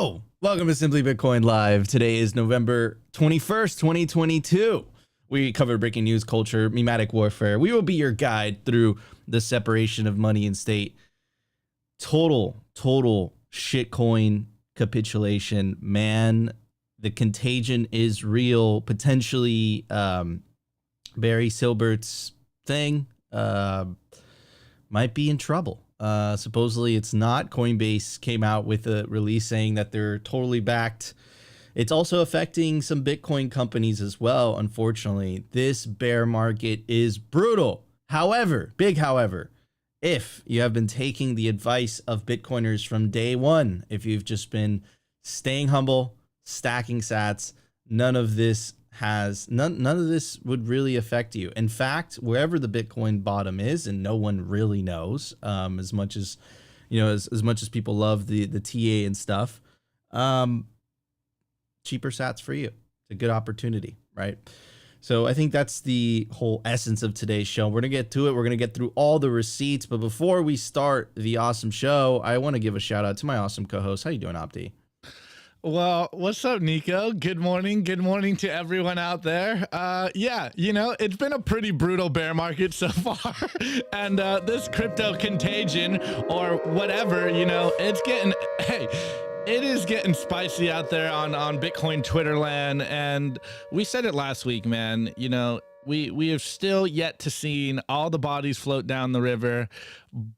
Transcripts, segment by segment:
Yo, welcome to Simply Bitcoin Live. Today is November 21st, 2022. We cover breaking news, culture, memetic warfare. We will be your guide through the separation of money and state. Total shitcoin capitulation. Man, the contagion is real. Potentially Barry Silbert's thing might be in trouble. Supposedly it's not. Coinbase came out with a release saying that they're totally backed. It's also affecting some Bitcoin companies as well. Unfortunately, this bear market is brutal. However, big however, if you have been taking the advice of Bitcoiners from day one, if you've just been staying humble, stacking sats, none of this would really affect you. In fact, wherever the Bitcoin bottom is, and no one really knows, as much as as much as people love the TA and stuff, cheaper sats for you. It's a good opportunity, right? So I think that's the whole essence of today's show. We're gonna get to it. We're gonna get through all the receipts, but before we start the awesome show, I want to give a shout out to my awesome co-host. How you doing, Opti? Well, what's up, Nico? Good morning. Good morning to everyone out there. Yeah, it's been a pretty brutal bear market so far. And this crypto contagion or whatever, it's getting, it is getting spicy out there on Bitcoin Twitter land. And we said it last week, man, we have still yet to see all the bodies float down the river.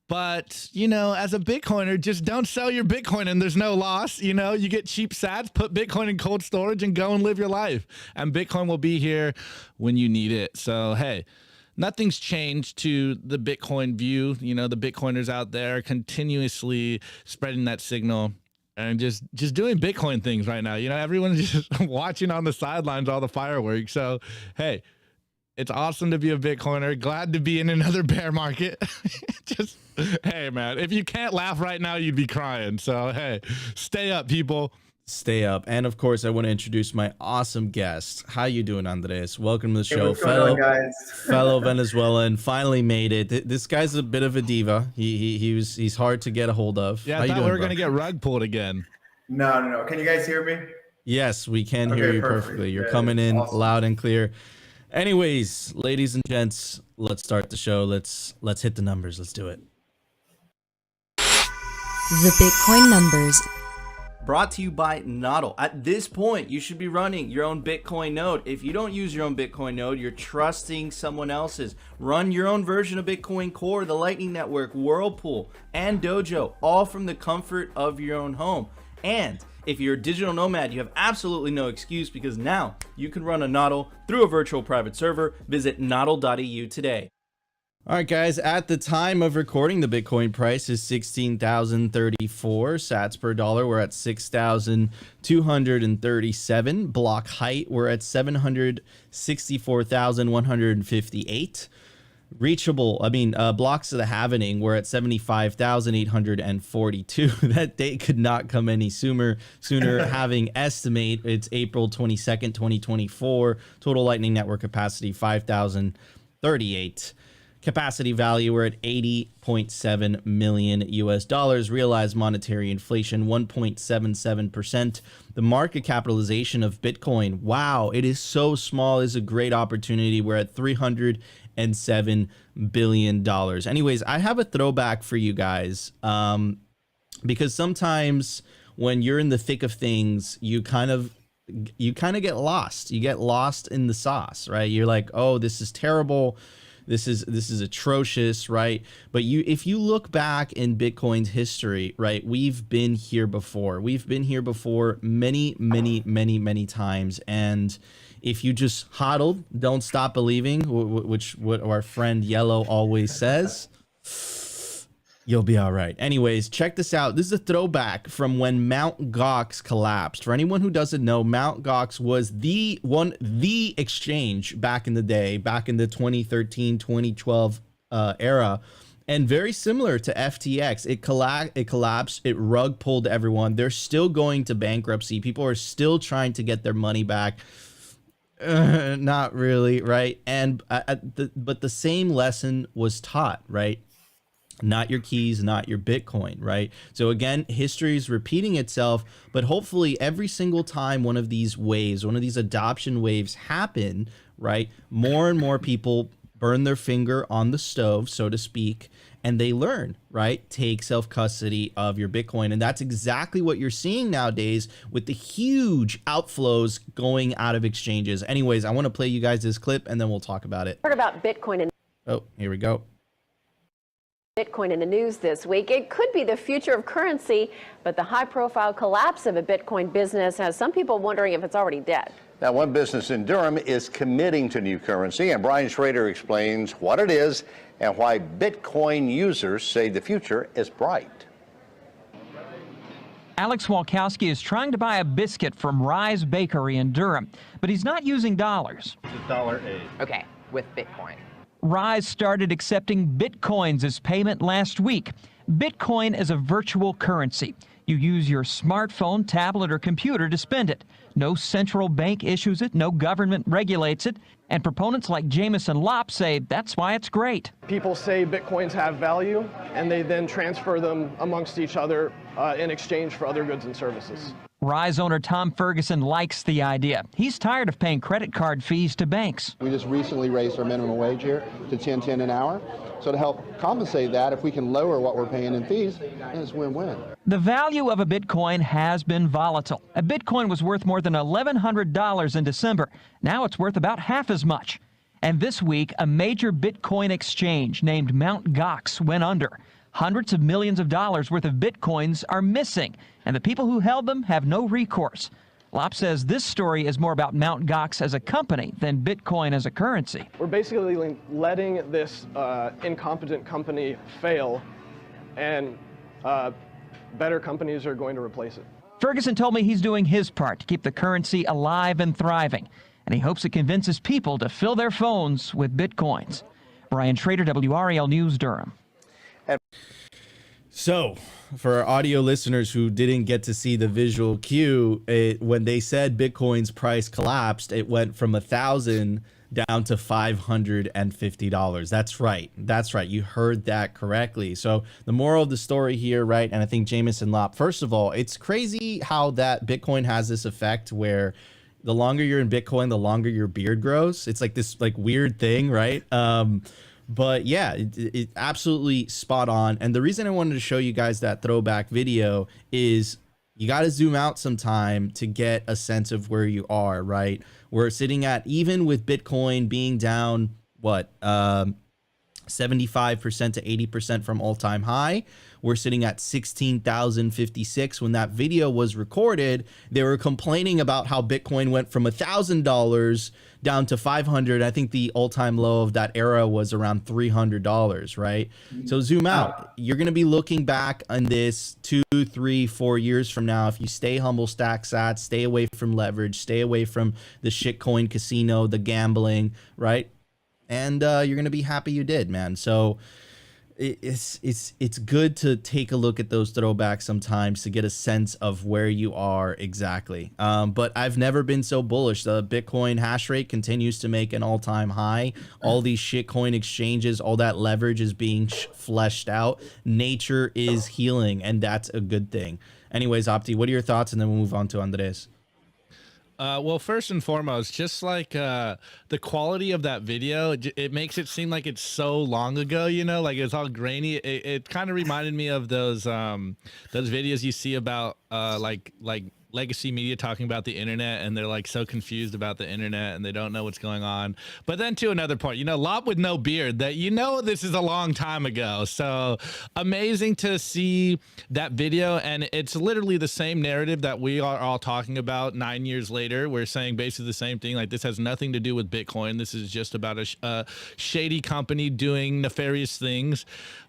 But, as a Bitcoiner, just don't sell your Bitcoin and there's no loss. You get cheap sats, put Bitcoin in cold storage and go and live your life. And Bitcoin will be here when you need it. So, hey, nothing's changed to the Bitcoin view. The Bitcoiners out there continuously spreading that signal and just doing Bitcoin things right now. Everyone's just watching on the sidelines, all the fireworks. So, hey, it's awesome to be a Bitcoiner. Glad to be in another bear market. Just, hey, man, if you can't laugh right now, you'd be crying. So, hey, stay up, people. Stay up. And of course, I want to introduce my awesome guest. How you doing, Andres? Welcome to the show. What's going on, guys? Fellow Venezuelan, finally made it. This guy's a bit of a diva. He's hard to get a hold of. Yeah, I thought we were going to get rug pulled again. No. Can you guys hear me? Yes, we can hear you perfectly. You're coming in awesome. Loud and clear. Anyways, ladies and gents, let's start the show. Let's hit the numbers. Let's do it. The Bitcoin numbers. Brought to you by NODL. At this point, you should be running your own Bitcoin node. If you don't use your own Bitcoin node, you're trusting someone else's. Run your own version of Bitcoin Core, the Lightning Network, Whirlpool, and Dojo, all from the comfort of your own home. And if you're a digital nomad, you have absolutely no excuse because now you can run a NODL through a virtual private server. Visit nodl.eu today. All right, guys, at the time of recording, the Bitcoin price is 16,034 sats per dollar. We're at 6,237. Block height, we're at 764,158. Blocks of the halvening, we're at 75,842. That date could not come any sooner. Having estimate, it's April 22nd, 2024. Total Lightning Network capacity, 5,038. Capacity value, we're at 80.7 million US dollars. Realized monetary inflation, 1.77%. The market capitalization of Bitcoin, wow, it is so small. It's a great opportunity. We're at $307 billion. Anyways, I have a throwback for you guys, because sometimes when you're in the thick of things, you kind of get lost. You get lost in the sauce, right? You're like, oh, this is terrible. This is atrocious, right? But if you look back in Bitcoin's history, right, we've been here before. We've been here before many times. And if you just hodl, don't stop believing, which what our friend Yellow always says, you'll be all right. Anyways, check this out. This is a throwback from when Mt. Gox collapsed. For anyone who doesn't know, Mt. Gox was the exchange back in the day, back in the 2013, 2012 era. And very similar to FTX, it collapsed, it rug pulled everyone. They're still going to bankruptcy. People are still trying to get their money back. Not really, right? And but the same lesson was taught, right? not your keys, not your Bitcoin, right? So again, history is repeating itself, but hopefully every single time one of these waves, one of these adoption waves happen, right, more and more people burn their finger on the stove, so to speak, and they learn, right? Take self-custody of your Bitcoin. And that's exactly what you're seeing nowadays with the huge outflows going out of exchanges. Anyways, I want to play you guys this clip and then we'll talk about it. Heard about Bitcoin and oh, here we go. Bitcoin in the news this week. It could be the future of currency, but the high-profile collapse of a Bitcoin business has some people wondering if it's already dead. Now, one business in Durham is committing to new currency, and Brian Schrader explains what it is and why Bitcoin users say the future is bright. Alex Walkowski is trying to buy a biscuit from Rise Bakery in Durham, but he's not using dollars. It's $1.08. Okay, with Bitcoin. Rise started accepting Bitcoins as payment last week. Bitcoin is a virtual currency. You use your smartphone, tablet, or computer to spend it. No central bank issues it, no government regulates it, and proponents like Jameson Lopp say that's why it's great. People say Bitcoins have value, and they then transfer them amongst each other in exchange for other goods and services. Rise owner Tom Ferguson likes the idea. He's tired of paying credit card fees to banks. We just recently raised our minimum wage here to $10.10 an hour. So to help compensate that, if we can lower what we're paying in fees, then it's win-win. The value of a Bitcoin has been volatile. A Bitcoin was worth more than $1,100 in December. Now it's worth about half as much. And this week, a major Bitcoin exchange named Mt. Gox went under. Hundreds of millions of dollars worth of Bitcoins are missing, and the people who held them have no recourse. Lopp says this story is more about Mt. Gox as a company than Bitcoin as a currency. We're basically letting this incompetent company fail, and better companies are going to replace it. Ferguson told me he's doing his part to keep the currency alive and thriving, and he hopes it convinces people to fill their phones with Bitcoins. Brian Schrader, WRAL News, Durham. So, for our audio listeners who didn't get to see the visual cue, when they said Bitcoin's price collapsed, it went from 1,000 down to $550. That's right. That's right. You heard that correctly. So the moral of the story here, right? And I think Jameson Lopp, first of all, it's crazy how that Bitcoin has this effect where the longer you're in Bitcoin, the longer your beard grows. It's like this weird thing, right? But yeah, it absolutely spot on. And the reason I wanted to show you guys that throwback video is you got to zoom out sometime to get a sense of where you are, right? We're sitting at, even with Bitcoin being down, what, 75% to 80% from all-time high. We're sitting at 16,056. When that video was recorded, they were complaining about how Bitcoin went from $1,000 down to 500. I think the all-time low of that era was around $300, right? So zoom out. You're going to be looking back on this 2, 3, 4 years from now. If you stay humble, stack sats, stay away from leverage, stay away from the shitcoin casino, the gambling, right? And you're going to be happy you did, man. So it's good to take a look at those throwbacks sometimes to get a sense of where you are exactly. But I've never been so bullish. The Bitcoin hash rate continues to make an all-time high. All these shitcoin exchanges, all that leverage is being fleshed out. Nature is healing, and that's a good thing. Anyways, Opti, what are your thoughts? And then we'll move on to Andres. Well, first and foremost, just like the quality of that video, it makes it seem like it's so long ago, you know, like it's all grainy. It kind of reminded me of those videos you see about like legacy media talking about the internet, and they're like so confused about the internet and they don't know what's going on. But then to another point, you know, Lopp with no beard, that, you know, this is a long time ago. So amazing to see that video. And it's literally the same narrative that we are all talking about 9 years later. We're saying basically the same thing. Like, this has nothing to do with Bitcoin. This is just about a shady company doing nefarious things.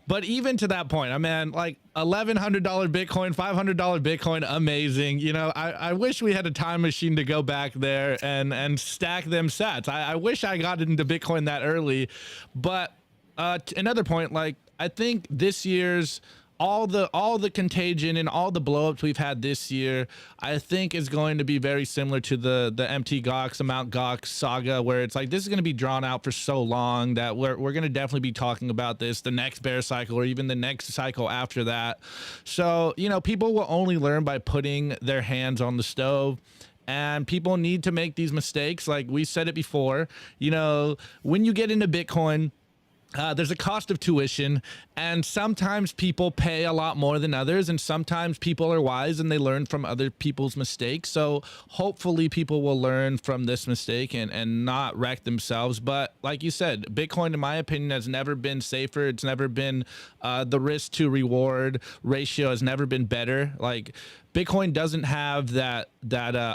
But even to that point, I mean, like $1,100 Bitcoin, $500 Bitcoin, amazing. You know, I wish we had a time machine to go back there and stack them sats. I wish I got into Bitcoin that early. But another point, like, I think this year's all the contagion and all the blowups we've had this year, I think is going to be very similar to the MT Gox, the Mount Gox saga, where it's like this is going to be drawn out for so long that we're going to definitely be talking about this the next bear cycle or even the next cycle after that. So, you know, people will only learn by putting their hands on the stove. And people need to make these mistakes. Like we said it before, you know, when you get into Bitcoin, there's a cost of tuition, and sometimes people pay a lot more than others, and sometimes people are wise and they learn from other people's mistakes. So hopefully people will learn from this mistake and not wreck themselves. But like you said, Bitcoin, in my opinion, has never been safer. It's never been, the risk to reward ratio has never been better. Like Bitcoin doesn't have that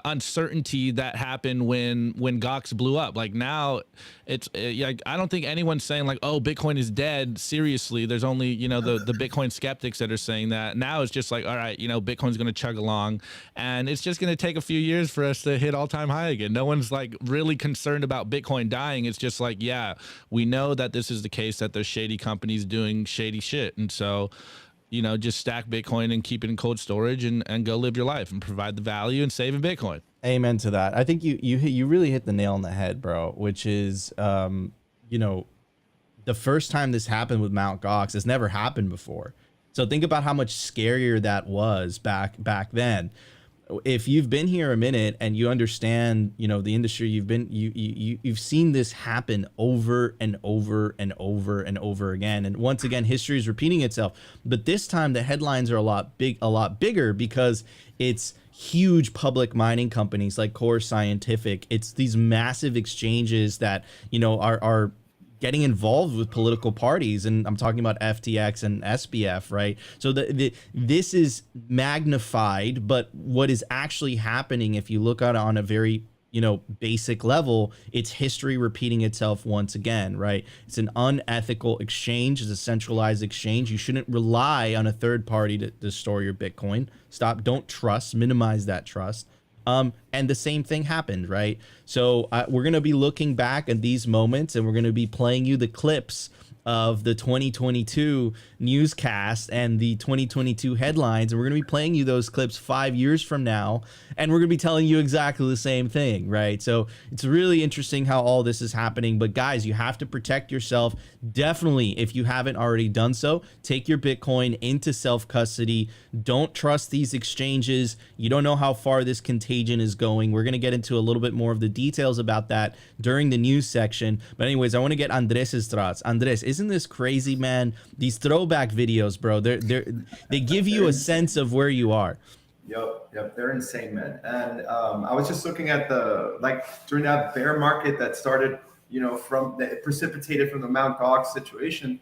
uncertainty that happened when Gox blew up. Like now, it's like I don't think anyone's saying like, oh, Bitcoin is dead. Seriously, there's only, you know, the Bitcoin skeptics that are saying that. Now it's just like, all right, you know, Bitcoin's going to chug along, and it's just going to take a few years for us to hit all-time high again. No one's like really concerned about Bitcoin dying. It's just like, yeah, we know that this is the case, that there's shady companies doing shady shit, and so, you know, just stack Bitcoin and keep it in cold storage and go live your life and provide the value and save in Bitcoin. Amen to that. I think you really hit the nail on the head, bro, which is, you know, the first time this happened with Mt. Gox, it's never happened before. So think about how much scarier that was back then. If you've been here a minute and you understand, you know, the industry, you've seen this happen over and over and over and over again. And once again, history is repeating itself. But this time the headlines are a lot bigger because it's huge public mining companies like Core Scientific. It's these massive exchanges that, you know, are getting involved with political parties, and I'm talking about FTX and SBF, right? So this is magnified, but what is actually happening, if you look at it on a very, you know, basic level, it's history repeating itself once again, right? It's an unethical exchange. It's a centralized exchange. You shouldn't rely on a third party to store your Bitcoin. Don't trust, minimize that trust. And the same thing happened, right? So we're going to be looking back at these moments, and we're going to be playing you the clips of the 2022 newscast and the 2022 headlines. And we're going to be playing you those clips 5 years from now, and we're going to be telling you exactly the same thing, right? So it's really interesting how all this is happening. But guys, you have to protect yourself. Definitely, if you haven't already done so, take your Bitcoin into self-custody. Don't trust these exchanges. You don't know how far this contagion is going. We're going to get into a little bit more of the details about that during the news section. But anyways, I want to get Andres' thoughts. Andres, isn't this crazy, man? These throwback videos, bro, they give you a sense of where you are. Yep, they're insane, man. And I was just looking at during that bear market that started, you know, that precipitated from the Mt. Gox situation.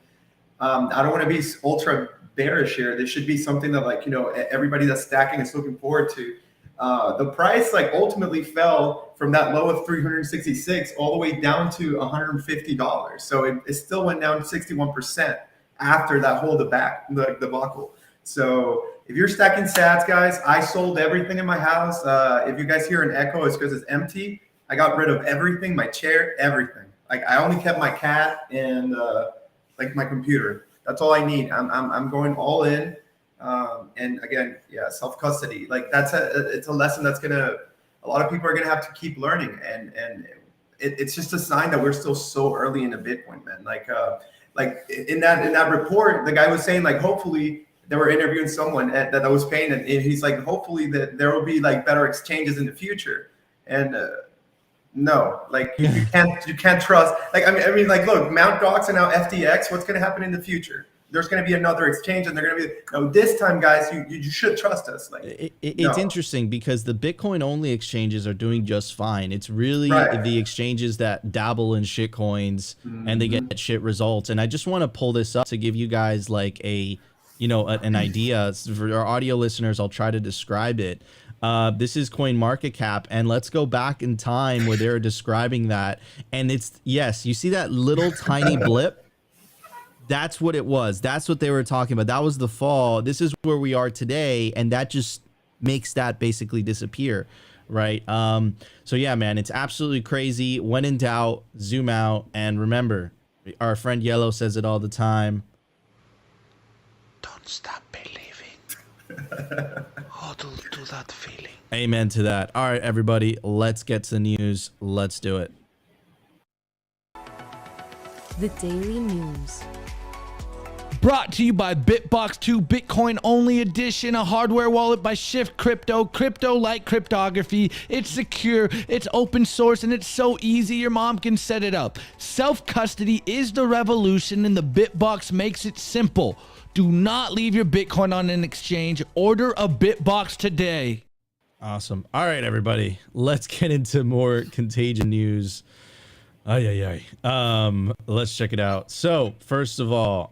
I don't want to be ultra bearish here. This should be something that, like, you know, everybody that's stacking is looking forward to. The price like ultimately fell from that low of 366 all the way down to $150. So it still went down 61% after that whole debacle. So if you're stacking sats, guys, I sold everything in my house. If you guys hear an echo, it's because it's empty. I got rid of everything, my chair, everything. Like I only kept my cat and like my computer. That's all I need. I'm going all in. And again, yeah, self-custody. Like it's a lesson that's a lot of people are gonna have to keep learning, and it's just a sign that we're still so early into Bitcoin, man. Like in that report, the guy was saying like hopefully they were interviewing someone that was paying, and he's like hopefully that there will be like better exchanges in the future, and no, like you can't trust. Like I mean, like look, Mt. Gox and now FTX. What's gonna happen in the future? There's going to be another exchange, and they're going to be, no, this time, guys, you should trust us. Like it's interesting because the Bitcoin only exchanges are doing just fine. It's really the exchanges that dabble in shit coins and they get shit results. And I just want to pull this up to give you guys like an idea. For our audio listeners, I'll try to describe it. This is CoinMarketCap, and let's go back in time where they're describing that. And it's, yes, you see that little tiny blip? That's what it was. That's what they were talking about. That was the fall. This is where we are today, and that just makes that basically disappear, right? So yeah, man, it's absolutely crazy. When in doubt, zoom out, and remember, our friend Yellow says it all the time. Don't Stop believing. Hodl to that feeling. Amen to that. All right, everybody, let's get to the news. Let's do it. The Daily News. Brought to you by BitBox 2 Bitcoin Only Edition, a hardware wallet by Shift Crypto. Crypto-like cryptography. It's secure, it's open source, and it's so easy your mom can set it up. Self-custody is the revolution, and the BitBox makes it simple. Do not leave your Bitcoin on an exchange. Order a BitBox today. Awesome. All right, everybody, let's get into more contagion news. Let's check it out. So first of all,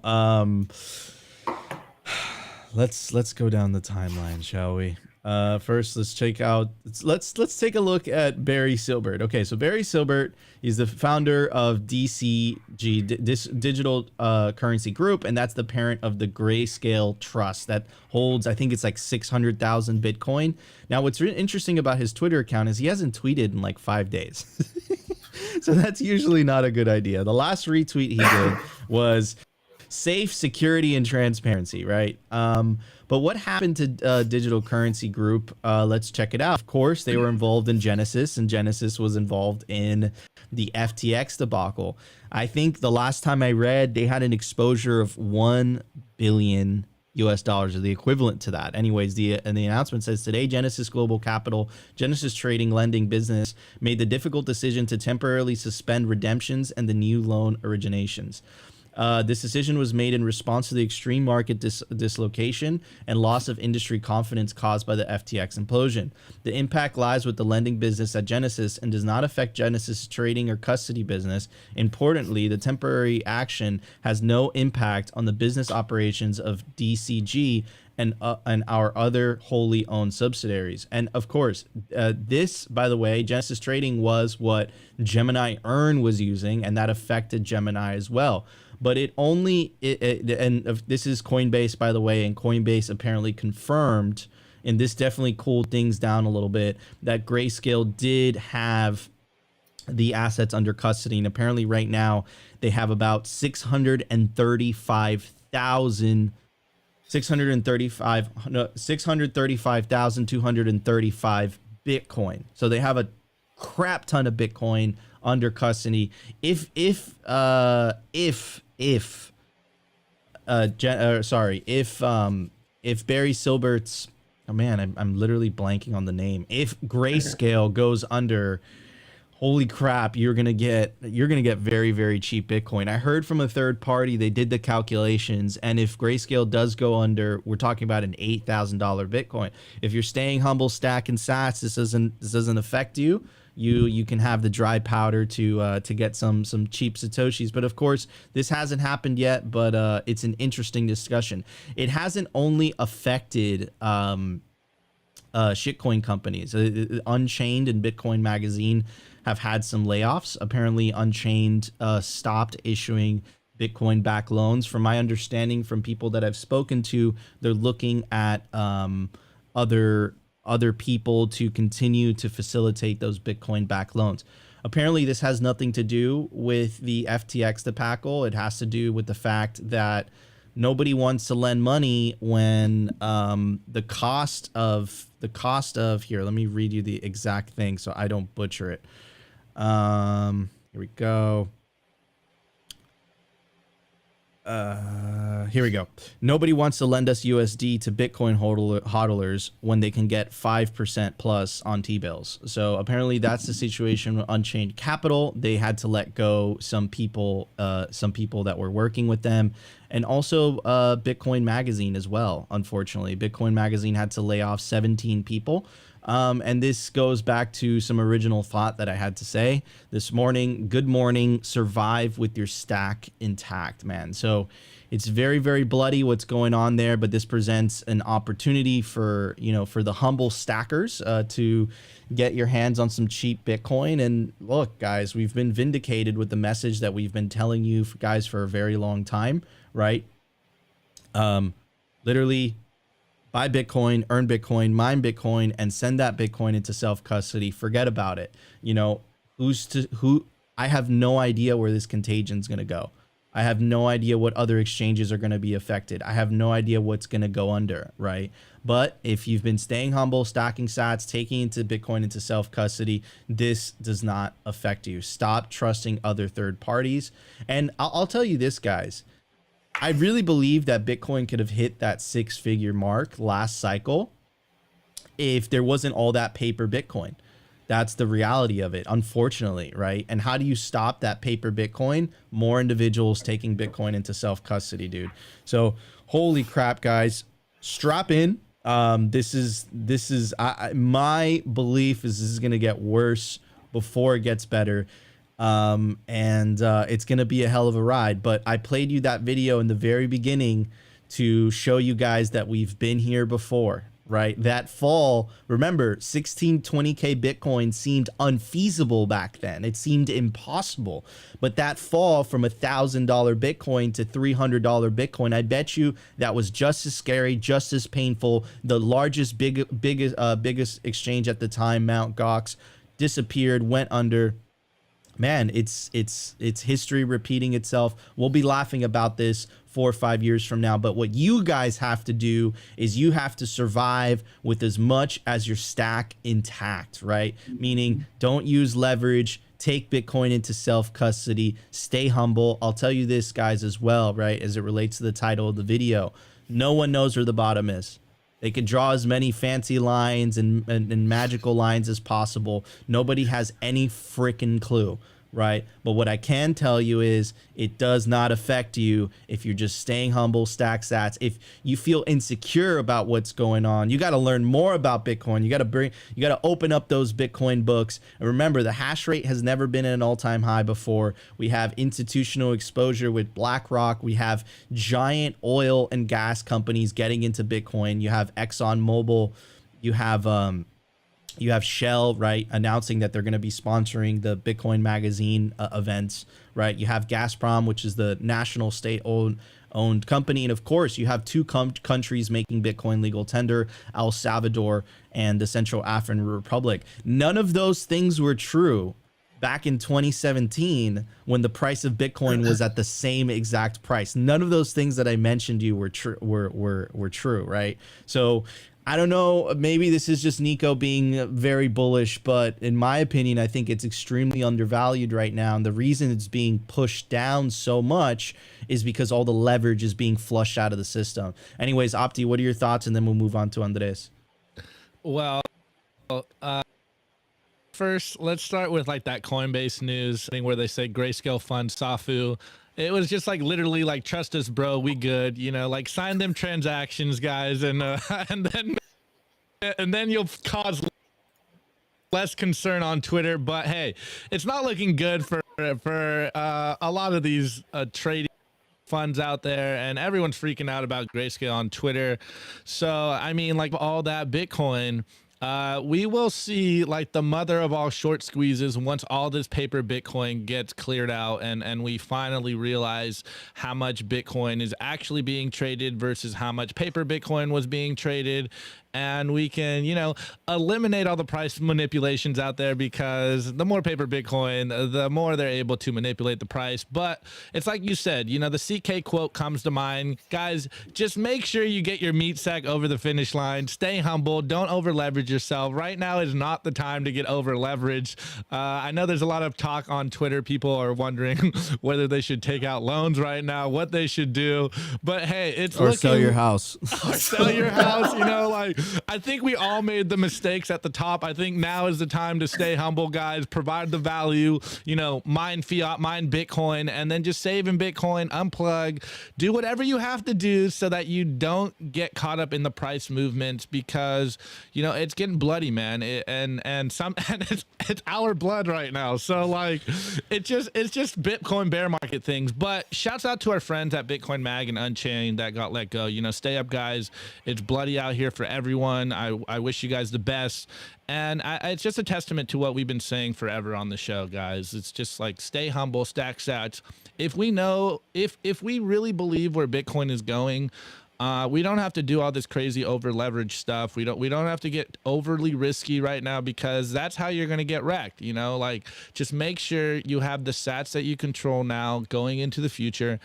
let's go down the timeline, shall we? First, let's check out. Let's take a look at Barry Silbert. Okay, so Barry Silbert, he's the founder of DCG, Digital Currency Group, and that's the parent of the Grayscale Trust that holds, I think it's like 600,000 Bitcoin. Now, what's interesting about his Twitter account is he hasn't tweeted in like 5 days. So that's usually not a good idea. The last retweet he did was safe, security, and transparency, right? But what happened to Digital Currency Group? Let's check it out. Of course, they were involved in Genesis, and Genesis was involved in the FTX debacle. I think the last time I read, they had an exposure of $1 billion US dollars, or the equivalent to that. Anyways, the announcement says today, Genesis Global Capital, Genesis Trading Lending Business, made the difficult decision to temporarily suspend redemptions and the new loan originations. This decision was made in response to the extreme market dislocation and loss of industry confidence caused by the FTX implosion. The impact lies with the lending business at Genesis and does not affect Genesis trading or custody business. Importantly, the temporary action has no impact on the business operations of DCG and our other wholly owned subsidiaries. And of course, this, by the way, Genesis Trading was what Gemini Earn was using, and that affected Gemini as well. But it only, and this is Coinbase, by the way, and Coinbase apparently confirmed, and this definitely cooled things down a little bit, that Grayscale did have the assets under custody. And apparently right now they have about 635,235 Bitcoin. So they have a crap ton of Bitcoin under custody. If Barry Silbert's, oh man, I'm literally blanking on the name. If Grayscale goes under, holy crap, you're gonna get very, very cheap Bitcoin. I heard from a third party, they did the calculations, and if Grayscale does go under, we're talking about an $8,000 Bitcoin. If you're staying humble, stack and sats, this doesn't affect you. You can have the dry powder to get some cheap Satoshis. But of course, this hasn't happened yet, but it's an interesting discussion. It hasn't only affected shitcoin companies. Unchained and Bitcoin Magazine have had some layoffs. Apparently, Unchained stopped issuing Bitcoin-backed loans. From my understanding, from people that I've spoken to, they're looking at other people to continue to facilitate those Bitcoin-backed loans. Apparently, this has nothing to do with the FTX debacle. It has to do with the fact that nobody wants to lend money when the cost of here. Let me read you the exact thing so I don't butcher it. Here we go. Here we go. Nobody wants to lend us USD to Bitcoin hodlers when they can get 5% plus on T-bills. So apparently that's the situation with Unchained Capital. They had to let go some people that were working with them, and also Bitcoin Magazine as well. Unfortunately, Bitcoin Magazine had to lay off 17 people. And this goes back to some original thought that I had to say this morning. Good morning. Survive with your stack intact, man. So it's very, very bloody what's going on there, but this presents an opportunity for the humble stackers to get your hands on some cheap Bitcoin. And look, guys, we've been vindicated with the message that we've been telling you guys for a very long time, right? Literally, buy Bitcoin, earn Bitcoin, mine Bitcoin, and send that Bitcoin into self-custody. Forget about it. I have no idea where this contagion is going to go. I have no idea what other exchanges are going to be affected. I have no idea what's going to go under, right? But if you've been staying humble, stacking sats, taking into Bitcoin into self-custody, this does not affect you. Stop trusting other third parties. And I'll tell you this, guys. I really believe that Bitcoin could have hit that 6-figure mark last cycle if there wasn't all that paper Bitcoin. That's the reality of it, unfortunately, right? And how do you stop that paper Bitcoin? More individuals taking Bitcoin into self-custody, dude. So holy crap, guys, strap in. This is my belief is this is going to get worse before it gets better. It's going to be a hell of a ride, but I played you that video in the very beginning to show you guys that we've been here before. Right, that fall, remember, 20K Bitcoin seemed unfeasible back then. It seemed impossible. But that fall from $1,000 Bitcoin to $300 Bitcoin, I bet you that was just as scary, just as painful. The largest, biggest exchange at the time, Mt. Gox, disappeared, went under. Man, it's history repeating itself. We'll be laughing about this 4 or 5 years from now. But what you guys have to do is you have to survive with as much as your stack intact, right? Meaning don't use leverage, take Bitcoin into self-custody, stay humble. I'll tell you this, guys, as well, right? As it relates to the title of the video, no one knows where the bottom is. They could draw as many fancy lines and magical lines as possible. Nobody has any freaking clue, right? But what I can tell you is it does not affect you if you're just staying humble, stack sats. If you feel insecure about what's going on, you got to learn more about Bitcoin. You got to open up those Bitcoin books. And remember, the hash rate has never been at an all-time high before. We have institutional exposure with BlackRock. We have giant oil and gas companies getting into Bitcoin. You have ExxonMobil. You have Shell, right, announcing that they're going to be sponsoring the Bitcoin Magazine events, right? You have Gazprom, which is the national state-owned company. And, of course, you have two countries making Bitcoin legal tender, El Salvador and the Central African Republic. None of those things were true back in 2017 when the price of Bitcoin was at the same exact price. None of those things that I mentioned to you were true, right? So I don't know, maybe this is just Nico being very bullish, but in my opinion, I think it's extremely undervalued right now. And the reason it's being pushed down so much is because all the leverage is being flushed out of the system. Anyways, Opti, what are your thoughts? And then we'll move on to Andres. Well, first, let's start with like that Coinbase news thing where they say Grayscale Fund, Safu. It was just like literally like, trust us, bro, we good, you know, like sign them transactions, guys, and then you'll cause less concern on Twitter. But hey, it's not looking good for a lot of these trading funds out there, and everyone's freaking out about Grayscale on Twitter. So I mean, like all that Bitcoin, we will see like the mother of all short squeezes once all this paper Bitcoin gets cleared out and we finally realize how much Bitcoin is actually being traded versus how much paper Bitcoin was being traded. And we can, you know, eliminate all the price manipulations out there, because the more paper Bitcoin, the more they're able to manipulate the price. But it's like you said, you know, the CK quote comes to mind. Guys, just make sure you get your meat sack over the finish line. Stay humble. Don't over leverage yourself. Right now is not the time to get over leveraged. I know there's a lot of talk on Twitter. People are wondering whether they should take out loans right now, what they should do. But hey, it's or sell your house. Or sell your house, you know, like I think we all made the mistakes at the top. I think now is the time to stay humble, guys, provide the value, you know, mine fiat, mine Bitcoin, and then just save in Bitcoin, unplug, do whatever you have to do so that you don't get caught up in the price movements, because, you know, it's getting bloody, man. And it's our blood right now. So like, it's just Bitcoin bear market things. But shouts out to our friends at Bitcoin Mag and Unchained that got let go. You know, stay up, guys. It's bloody out here for everyone. I wish you guys the best. And it's just a testament to what we've been saying forever on the show, guys. It's just like, stay humble, stack sats. If we know, if we really believe where Bitcoin is going, We don't have to do all this crazy over leverage stuff. We don't have to get overly risky right now, because that's how you're going to get wrecked. You know, like, just make sure you have the sats that you control now going into the future,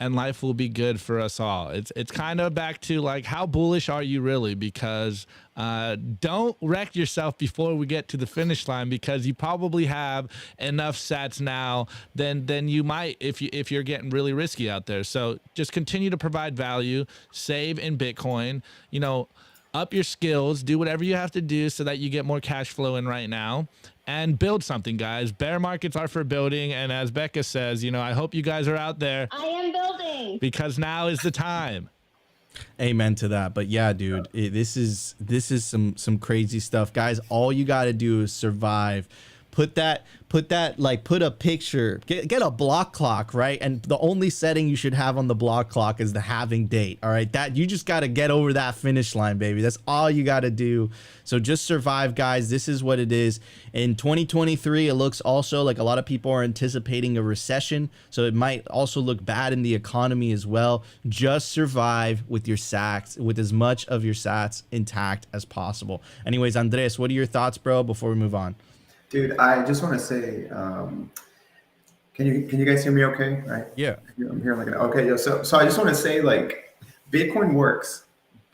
and life will be good for us all. It's kind of back to, like, how bullish are you really? Because don't wreck yourself before we get to the finish line, because you probably have enough sats now than you might if you're getting really risky out there. So just continue to provide value, save in Bitcoin, you know, up your skills, do whatever you have to do so that you get more cash flow in right now, and build something, guys. Bear markets are for building. And as Becca says, you know, I hope you guys are out there. I am building. Because now is the time. Amen to that. But yeah, dude, this is some crazy stuff, guys. All you got to do is survive. Put a picture, get a block clock, right? And the only setting you should have on the block clock is the halving date. All right, that you just got to get over that finish line, baby. That's all you got to do. So just survive, guys. This is what it is. In 2023, it looks also like a lot of people are anticipating a recession, so it might also look bad in the economy as well. Just survive with your sats, with as much of your sats intact as possible. Anyways, Andres, what are your thoughts, bro, before we move on? Dude, I just want to say, can you guys hear me okay? Right? Yeah. I'm hearing like an, okay. Yeah, so I just want to say, like, Bitcoin works.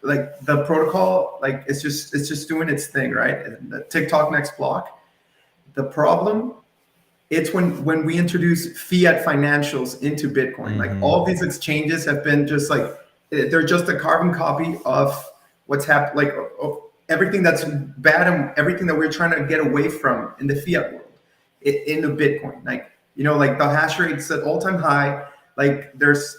Like, the protocol, like, it's just doing its thing, right? And the TikTok next block. The problem, it's when we introduce fiat financials into Bitcoin. Like, all these exchanges have been just like, they're just a carbon copy of what's happened, like, everything that's bad and everything that we're trying to get away from in the fiat world into Bitcoin. Like, you know, like, the hash rate's at all-time high. Like, there's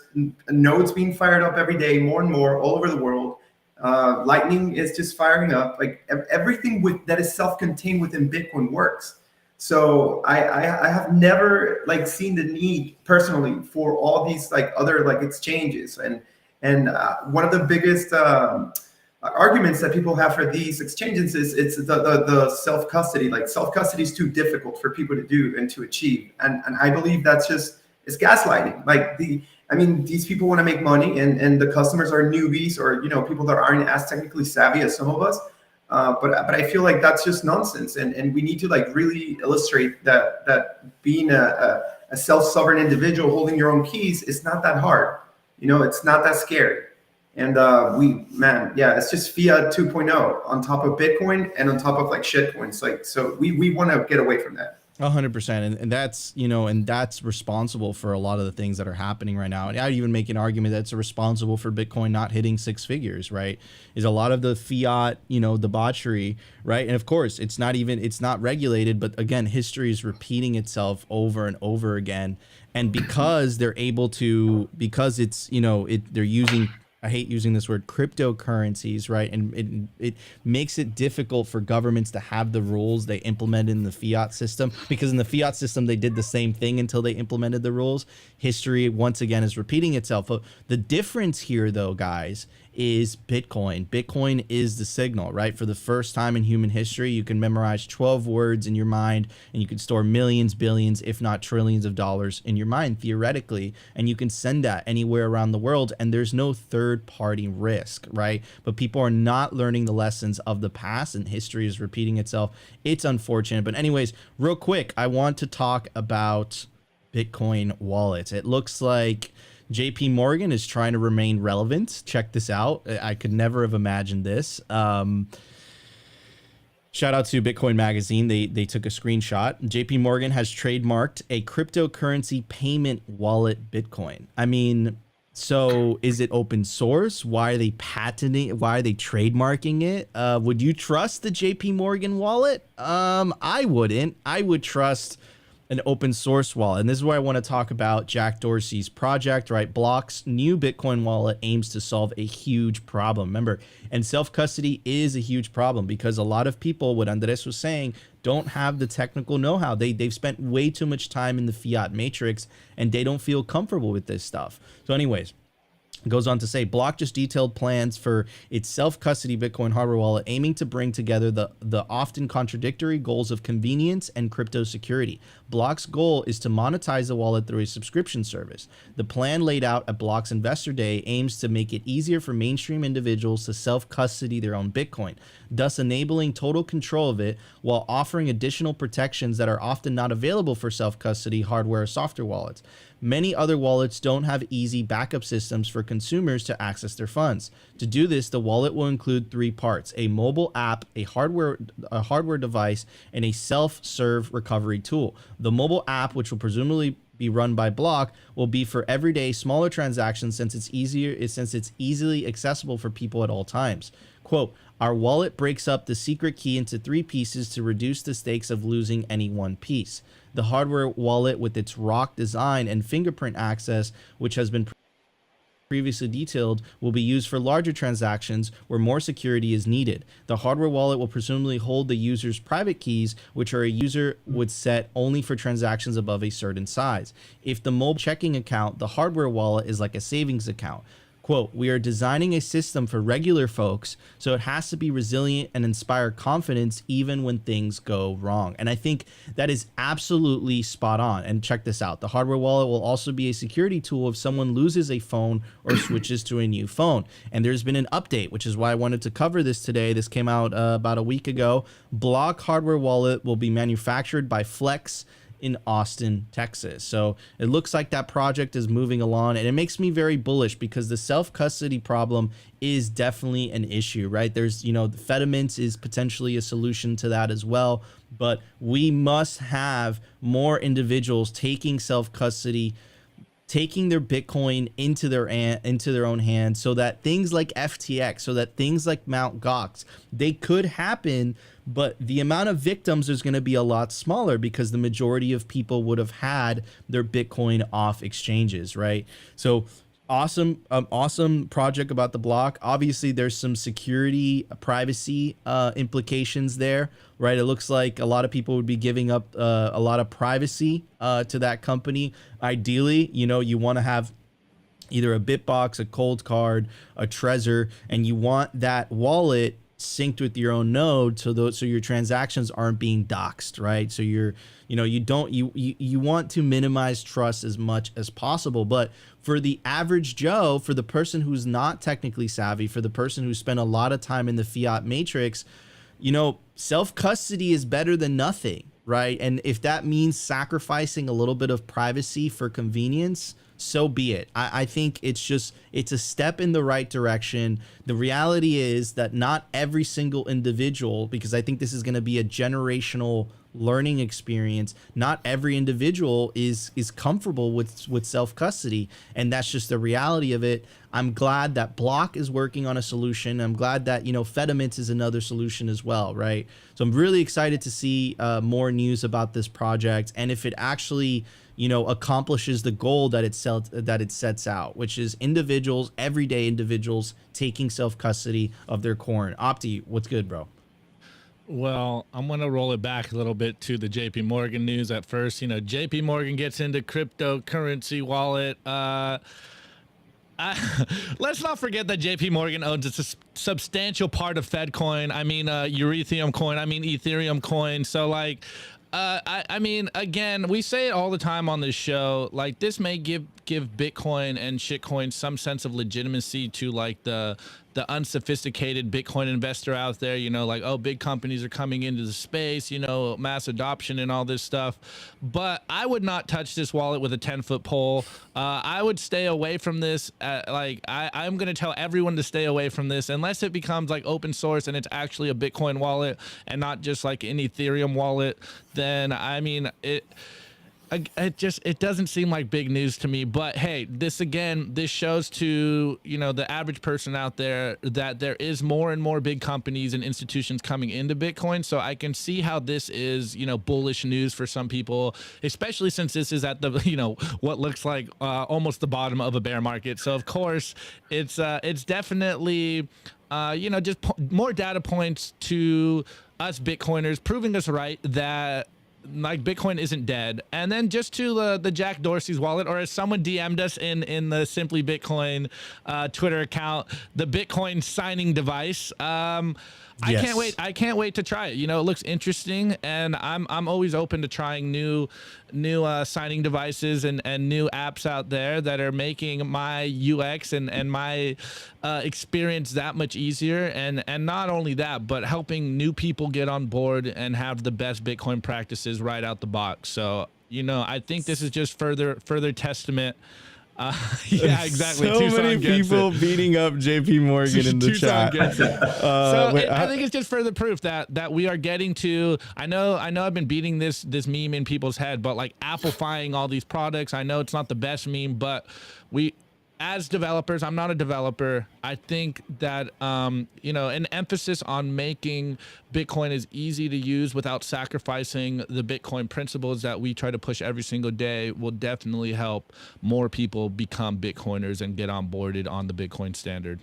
nodes being fired up every day, more and more all over the world. Lightning is just firing up. Like, everything that is self-contained within Bitcoin works. So I have never, like, seen the need personally for all these, like, other, like, exchanges. And one of the biggest arguments that people have for these exchanges is it's the self-custody. Like, self-custody is too difficult for people to do and to achieve. And I believe that's just, it's gaslighting. Like, these people want to make money, and the customers are newbies, or, you know, people that aren't as technically savvy as some of us. But I feel like that's just nonsense. And we need to, like, really illustrate that being a self-sovereign individual holding your own keys is not that hard. You know, it's not that scary. And it's just fiat 2.0 on top of Bitcoin and on top of, like, shitcoins. Like, so we want to get away from that. 100%. And that's, you know, and that's responsible for a lot of the things that are happening right now. And I'd even make an argument that's responsible for Bitcoin not hitting 6 figures, right? Is a lot of the fiat, you know, debauchery, right? And of course, it's not regulated, but again, history is repeating itself over and over again. And because they're able to, because it's, you know, they're using, I hate using this word, cryptocurrencies, right? And it makes it difficult for governments to have the rules they implement in the fiat system, because in the fiat system, they did the same thing until they implemented the rules. History, once again, is repeating itself. But the difference here, though, guys, is Bitcoin. Bitcoin is the signal, right? For the first time in human history, you can memorize 12 words in your mind, and you can store millions, billions, if not trillions of dollars in your mind, theoretically, and you can send that anywhere around the world, and there's no third-party risk, right? But people are not learning the lessons of the past, and history is repeating itself. It's unfortunate. But anyways, real quick, I want to talk about Bitcoin wallets. It looks like JP Morgan is trying to remain relevant. Check this out. I could never have imagined this. Shout out to Bitcoin Magazine. They took a screenshot. JP Morgan has trademarked a cryptocurrency payment wallet Bitcoin. I mean, so is it open source? Why are they patenting? Why are they trademarking it? Would you trust the JP Morgan wallet? I wouldn't. I would trust an open source wallet. And this is where I want to talk about Jack Dorsey's project, right? Block's new Bitcoin wallet aims to solve a huge problem. Remember, and self-custody is a huge problem because a lot of people, what Andres was saying, don't have the technical know-how. They've spent way too much time in the fiat matrix and they don't feel comfortable with this stuff. So anyways, Goes on to say, Block just detailed plans for its self-custody Bitcoin hardware wallet, aiming to bring together the often contradictory goals of convenience and crypto security. Block's goal is to monetize the wallet through a subscription service. The plan laid out at Block's Investor Day aims to make it easier for mainstream individuals to self-custody their own Bitcoin, thus enabling total control of it while offering additional protections that are often not available for self-custody hardware or software wallets. Many other wallets don't have easy backup systems for consumers to access their funds. To do this, the wallet will include 3 parts: a mobile app, a hardware device, and a self-serve recovery tool. The mobile app, which will presumably be run by Block, will be for everyday smaller transactions since it's easily accessible for people at all times. Quote, our wallet breaks up the secret key into 3 pieces to reduce the stakes of losing any one piece. The hardware wallet, with its rock design and fingerprint access, which has been previously detailed, will be used for larger transactions where more security is needed. The hardware wallet will presumably hold the user's private keys, which a user would set only for transactions above a certain size. If the mobile checking account, the hardware wallet is like a savings account. Quote, we are designing a system for regular folks, so it has to be resilient and inspire confidence even when things go wrong. And I think that is absolutely spot on. And check this out. The hardware wallet will also be a security tool if someone loses a phone or switches to a new phone. And there's been an update, which is why I wanted to cover this today. This came out about a week ago. Block hardware wallet will be manufactured by Flex in Austin, Texas. So it looks like that project is moving along, and it makes me very bullish because the self-custody problem is definitely an issue, right? There's, the Fedimint is potentially a solution to that as well, but we must have more individuals taking self-custody, taking their Bitcoin into their own hands, so that things like FTX, so that things like Mt. Gox, they could happen, but the amount of victims is going to be a lot smaller because the majority of people would have had their Bitcoin off exchanges, right? So awesome project about the block. Obviously, there's some security, privacy implications there, right? It looks like a lot of people would be giving up a lot of privacy to that company. Ideally, you want to have either a Bitbox, a Cold Card, a Trezor, and you want that wallet synced with your own node so your transactions aren't being doxed, right? So you want to minimize trust as much as possible. But for the average Joe, for the person who's not technically savvy, for the person who spent a lot of time in the fiat matrix, self-custody is better than nothing, right? And if that means sacrificing a little bit of privacy for convenience, so be it. I think it's a step in the right direction. The reality is that not every single individual, because I think this is going to be a generational learning experience, not every individual is comfortable with self-custody, and that's just the reality of it. I'm glad that Block is working on a solution. I'm glad that Fedimint is another solution as well, right? So I'm really excited to see more news about this project, and if it actually accomplishes the goal that it sets out, which is individuals, everyday individuals, taking self-custody of their coin. Opti, what's good, bro? Well, I'm going to roll it back a little bit to the JP Morgan news at first. JP Morgan gets into cryptocurrency wallet. Let's not forget that JP Morgan owns a substantial part of Fedcoin. Ethereum coin. Ethereum coin. So again, we say it all the time on this show, this may give Bitcoin and shitcoin some sense of legitimacy to the unsophisticated Bitcoin investor out there, big companies are coming into the space, mass adoption and all this stuff. But I would not touch this wallet with a 10-foot pole. I would stay away from this. I'm going to tell everyone to stay away from this unless it becomes open source and it's actually a Bitcoin wallet and not just an Ethereum wallet. Then, it doesn't seem like big news to me. But hey, this shows to the average person out there that there is more and more big companies and institutions coming into Bitcoin. So I can see how this is bullish news for some people, especially since this is at the what looks like almost the bottom of a bear market. So of course it's definitely just more data points to us Bitcoiners, proving us right that like Bitcoin isn't dead. And then just to the Jack Dorsey's wallet, or as someone DM'd us in the Simply Bitcoin Twitter account, the Bitcoin signing device. I can't wait. I can't wait to try it. You know, it looks interesting, and I'm always open to trying new signing devices and new apps out there that are making my UX and my experience that much easier. And not only that, but helping new people get on board and have the best Bitcoin practices right out the box. So, you know, I think this is just further testament. Yeah, exactly. So Tucson many people beating up JP Morgan in the Tucson chat. gets it. I think it's just further proof that we are getting to. I know I've been beating this meme in people's head, but like Applefying all these products. I know it's not the best meme, but we, as developers, I'm not a developer. I think that you know, an emphasis on making Bitcoin as easy to use without sacrificing the Bitcoin principles that we try to push every single day will definitely help more people become Bitcoiners and get onboarded on the Bitcoin standard.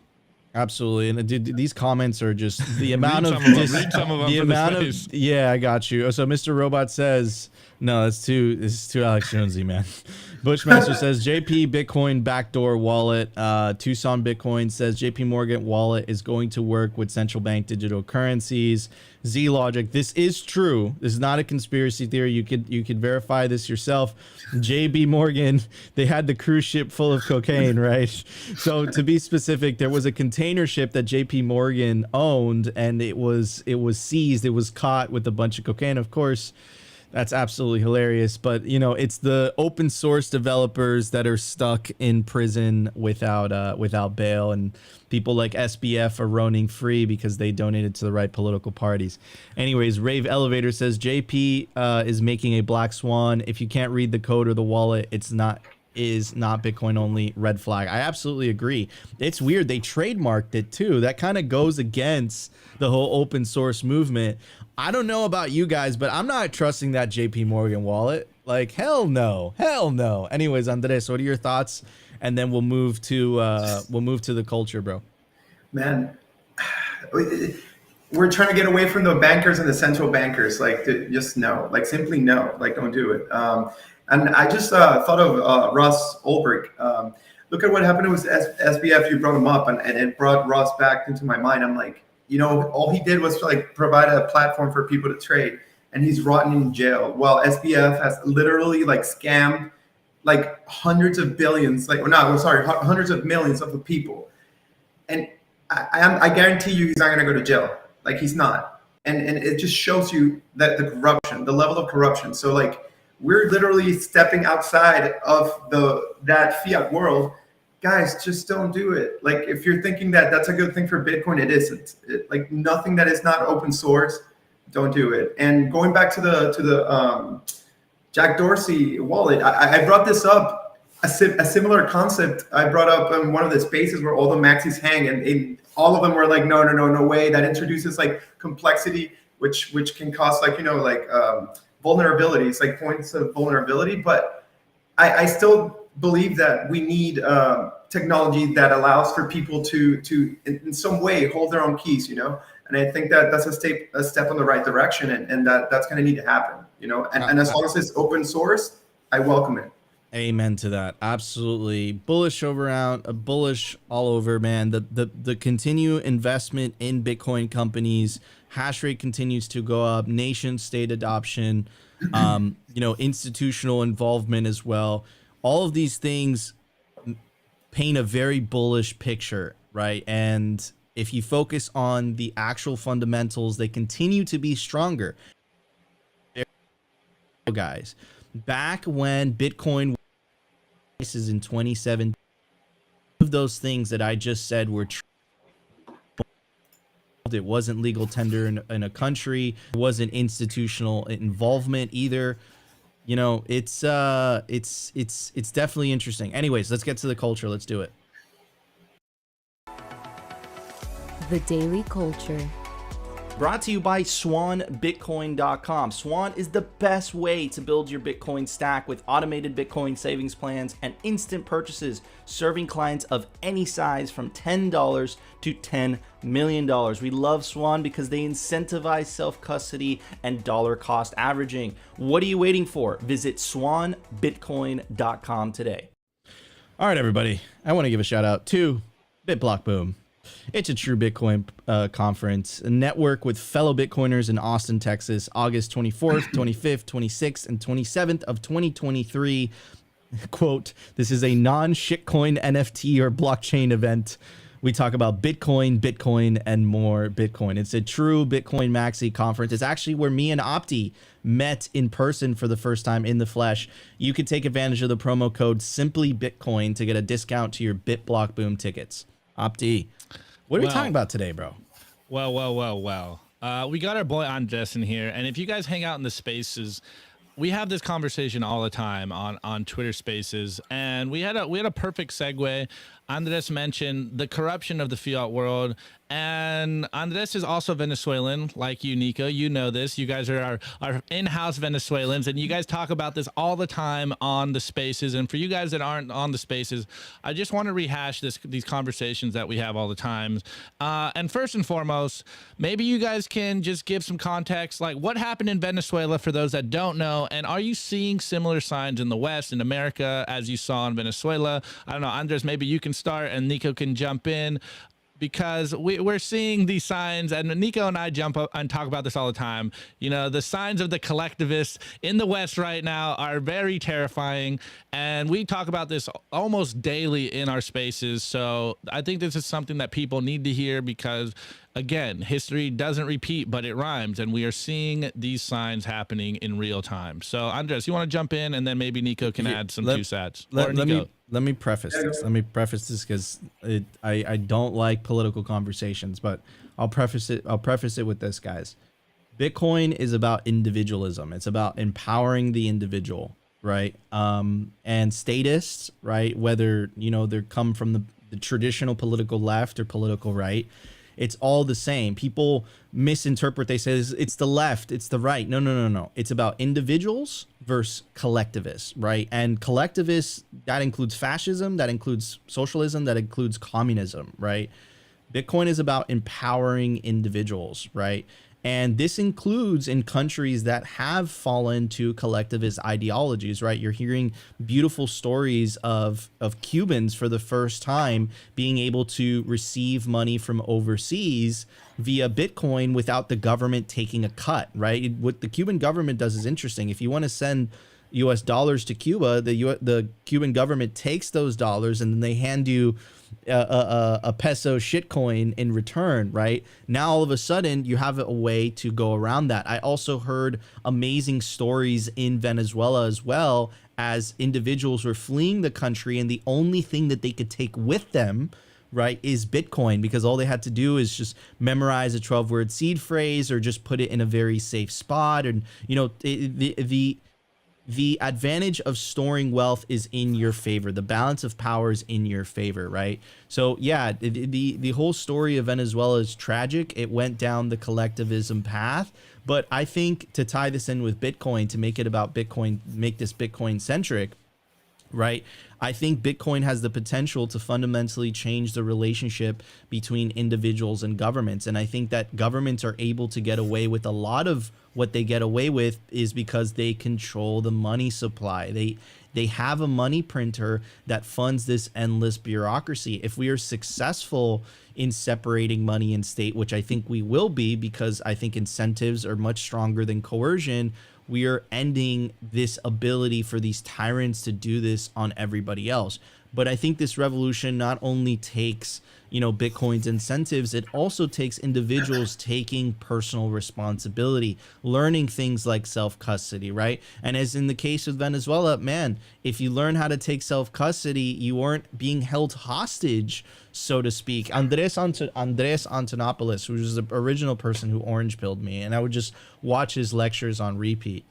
Absolutely, and these comments are just the amount of read some of them the for amount the of space. yeah, I got you. So Mr. Robot says no, this is too Alex Jonesy, man. Bushmaster says JP Bitcoin backdoor wallet. Tucson Bitcoin says JP Morgan wallet is going to work with central bank digital currencies. Z Logic, this is true. This is not a conspiracy theory. You could verify this yourself. JB Morgan, they had the cruise ship full of cocaine, right? So to be specific, there was a container ship that JP Morgan owned, and it was seized. It was caught with a bunch of cocaine. Of course, that's absolutely hilarious. But you know, it's the open source developers that are stuck in prison without bail, and people like SBF are roaming free because they donated to the right political parties. Anyways, Rave Elevator says JP is making a black swan. If you can't read the code or the wallet, is not Bitcoin only. Red flag. I absolutely agree. It's weird. They trademarked it too. That kind of goes against the whole open source movement. I don't know about you guys, but I'm not trusting that JP Morgan wallet. Like, hell no. Hell no. Anyways, Andres, what are your thoughts? And then we'll move to the culture, bro. Man, we're trying to get away from the bankers and the central bankers. Like, just no. Like, simply no. Like, don't do it. And I just thought of Ross Ulbricht. Look at what happened with SBF. You brought him up, and it brought Ross back into my mind. I'm like, you know, all he did was like provide a platform for people to trade, and he's rotten in jail. While SBF has literally like scammed like hundreds of billions, hundreds of millions of the people. And I guarantee you he's not going to go to jail. Like, he's not. And it just shows you that the corruption, the level of corruption. So like, we're literally stepping outside of that fiat world. Guys, just don't do it. Like, if you're thinking that that's a good thing for Bitcoin, it isn't. Like, nothing that is not open source, don't do it. And going back to the Jack Dorsey wallet, I brought this up, a similar concept I brought up in one of the spaces where all the maxis hang, and all of them were like, no way. That introduces like complexity, which can cause like, you know, like vulnerabilities, like points of vulnerability. But I still believe that we need technology that allows for people to in some way hold their own keys, you know. And I think that that's a step in the right direction, and that's going to need to happen, you know. And as long as it's open source, I welcome it. Amen to that. Absolutely bullish bullish all over, man. The continued investment in Bitcoin companies, hash rate continues to go up, nation state adoption, you know, institutional involvement as well. All of these things paint a very bullish picture, right? And if you focus on the actual fundamentals, they continue to be stronger. Guys, back when Bitcoin prices in 2017, of those things that I just said were true. It wasn't legal tender in a country. It wasn't institutional involvement either. You know, it's definitely interesting. Anyways, let's get to the culture. Let's do it. The Daily Culture. Brought to you by SwanBitcoin.com. Swan is the best way to build your Bitcoin stack with automated Bitcoin savings plans and instant purchases, serving clients of any size from $10 to $10 million. We love Swan because they incentivize self-custody and dollar cost averaging. What are you waiting for? Visit SwanBitcoin.com today. All right, everybody. I want to give a shout out to BitBlock Boom. It's a true Bitcoin conference, a network with fellow Bitcoiners in Austin, Texas, August 24th, 25th, 26th, and 27th of 2023. Quote, this is a non-shitcoin NFT or blockchain event. We talk about Bitcoin, and more Bitcoin. It's a true Bitcoin Maxi conference. It's actually where me and Opti met in person for the first time in the flesh. You can take advantage of the promo code SimplyBitcoin to get a discount to your BitBlock Boom tickets. Opti, what are we talking about today, bro? Well. We got our boy Andres in here, and if you guys hang out in the spaces, we have this conversation all the time on Twitter Spaces, and we had a perfect segue. Andres mentioned the corruption of the fiat world, and Andres is also Venezuelan, like you, Nico. You know this. You guys are our in-house Venezuelans, and you guys talk about this all the time on the spaces. And for you guys that aren't on the spaces, I just want to rehash these conversations that we have all the time. And first and foremost, maybe you guys can just give some context, like what happened in Venezuela for those that don't know, and are you seeing similar signs in the West, in America, as you saw in Venezuela? I don't know, Andres, maybe you can start and Nico can jump in, because we're seeing these signs, and Nico and I jump up and talk about this all the time. You know, the signs of the collectivists in the West right now are very terrifying, and we talk about this almost daily in our spaces. So I think this is something that people need to hear, because again, history doesn't repeat, but it rhymes, and we are seeing these signs happening in real time. So Andres, you want to jump in, and then maybe Nico can add some two sats. Let me preface this. Let me preface this because I don't like political conversations, but I'll preface it with this, guys. Bitcoin is about individualism. It's about empowering the individual, right? And statists, right? Whether they come from the traditional political left or political right, it's all the same. People misinterpret. They say it's the left, it's the right. No. It's about individuals versus collectivists, right? And collectivists, that includes fascism, that includes socialism, that includes communism, right? Bitcoin is about empowering individuals, right? And this includes in countries that have fallen to collectivist ideologies, right? You're hearing beautiful stories of Cubans for the first time being able to receive money from overseas via Bitcoin without the government taking a cut, right? What the Cuban government does is interesting. If you want to send US dollars to Cuba, the Cuban government takes those dollars and then they hand you a peso shitcoin in return, right? Now all of a sudden you have a way to go around that. I also heard amazing stories in Venezuela as well, as individuals were fleeing the country and the only thing that they could take with them, right, is Bitcoin, because all they had to do is just memorize a 12-word seed phrase or just put it in a very safe spot. And the advantage of storing wealth is in your favor. The balance of power is in your favor, right? So yeah, the whole story of Venezuela is tragic. It went down the collectivism path, but I think to tie this in with Bitcoin, to make it about Bitcoin, make this Bitcoin centric, right? I think Bitcoin has the potential to fundamentally change the relationship between individuals and governments. And I think that governments are able to get away with a lot of what they get away with is because they control the money supply. They have a money printer that funds this endless bureaucracy. If we are successful in separating money and state, which I think we will be, because I think incentives are much stronger than coercion, we are ending this ability for these tyrants to do this on everybody else. But I think this revolution not only takes, Bitcoin's incentives, it also takes individuals taking personal responsibility, learning things like self-custody, right? And as in the case of Venezuela, man, if you learn how to take self-custody, you aren't being held hostage, so to speak. Andres Antonopoulos, who was the original person who orange pilled me, and I would just watch his lectures on repeat.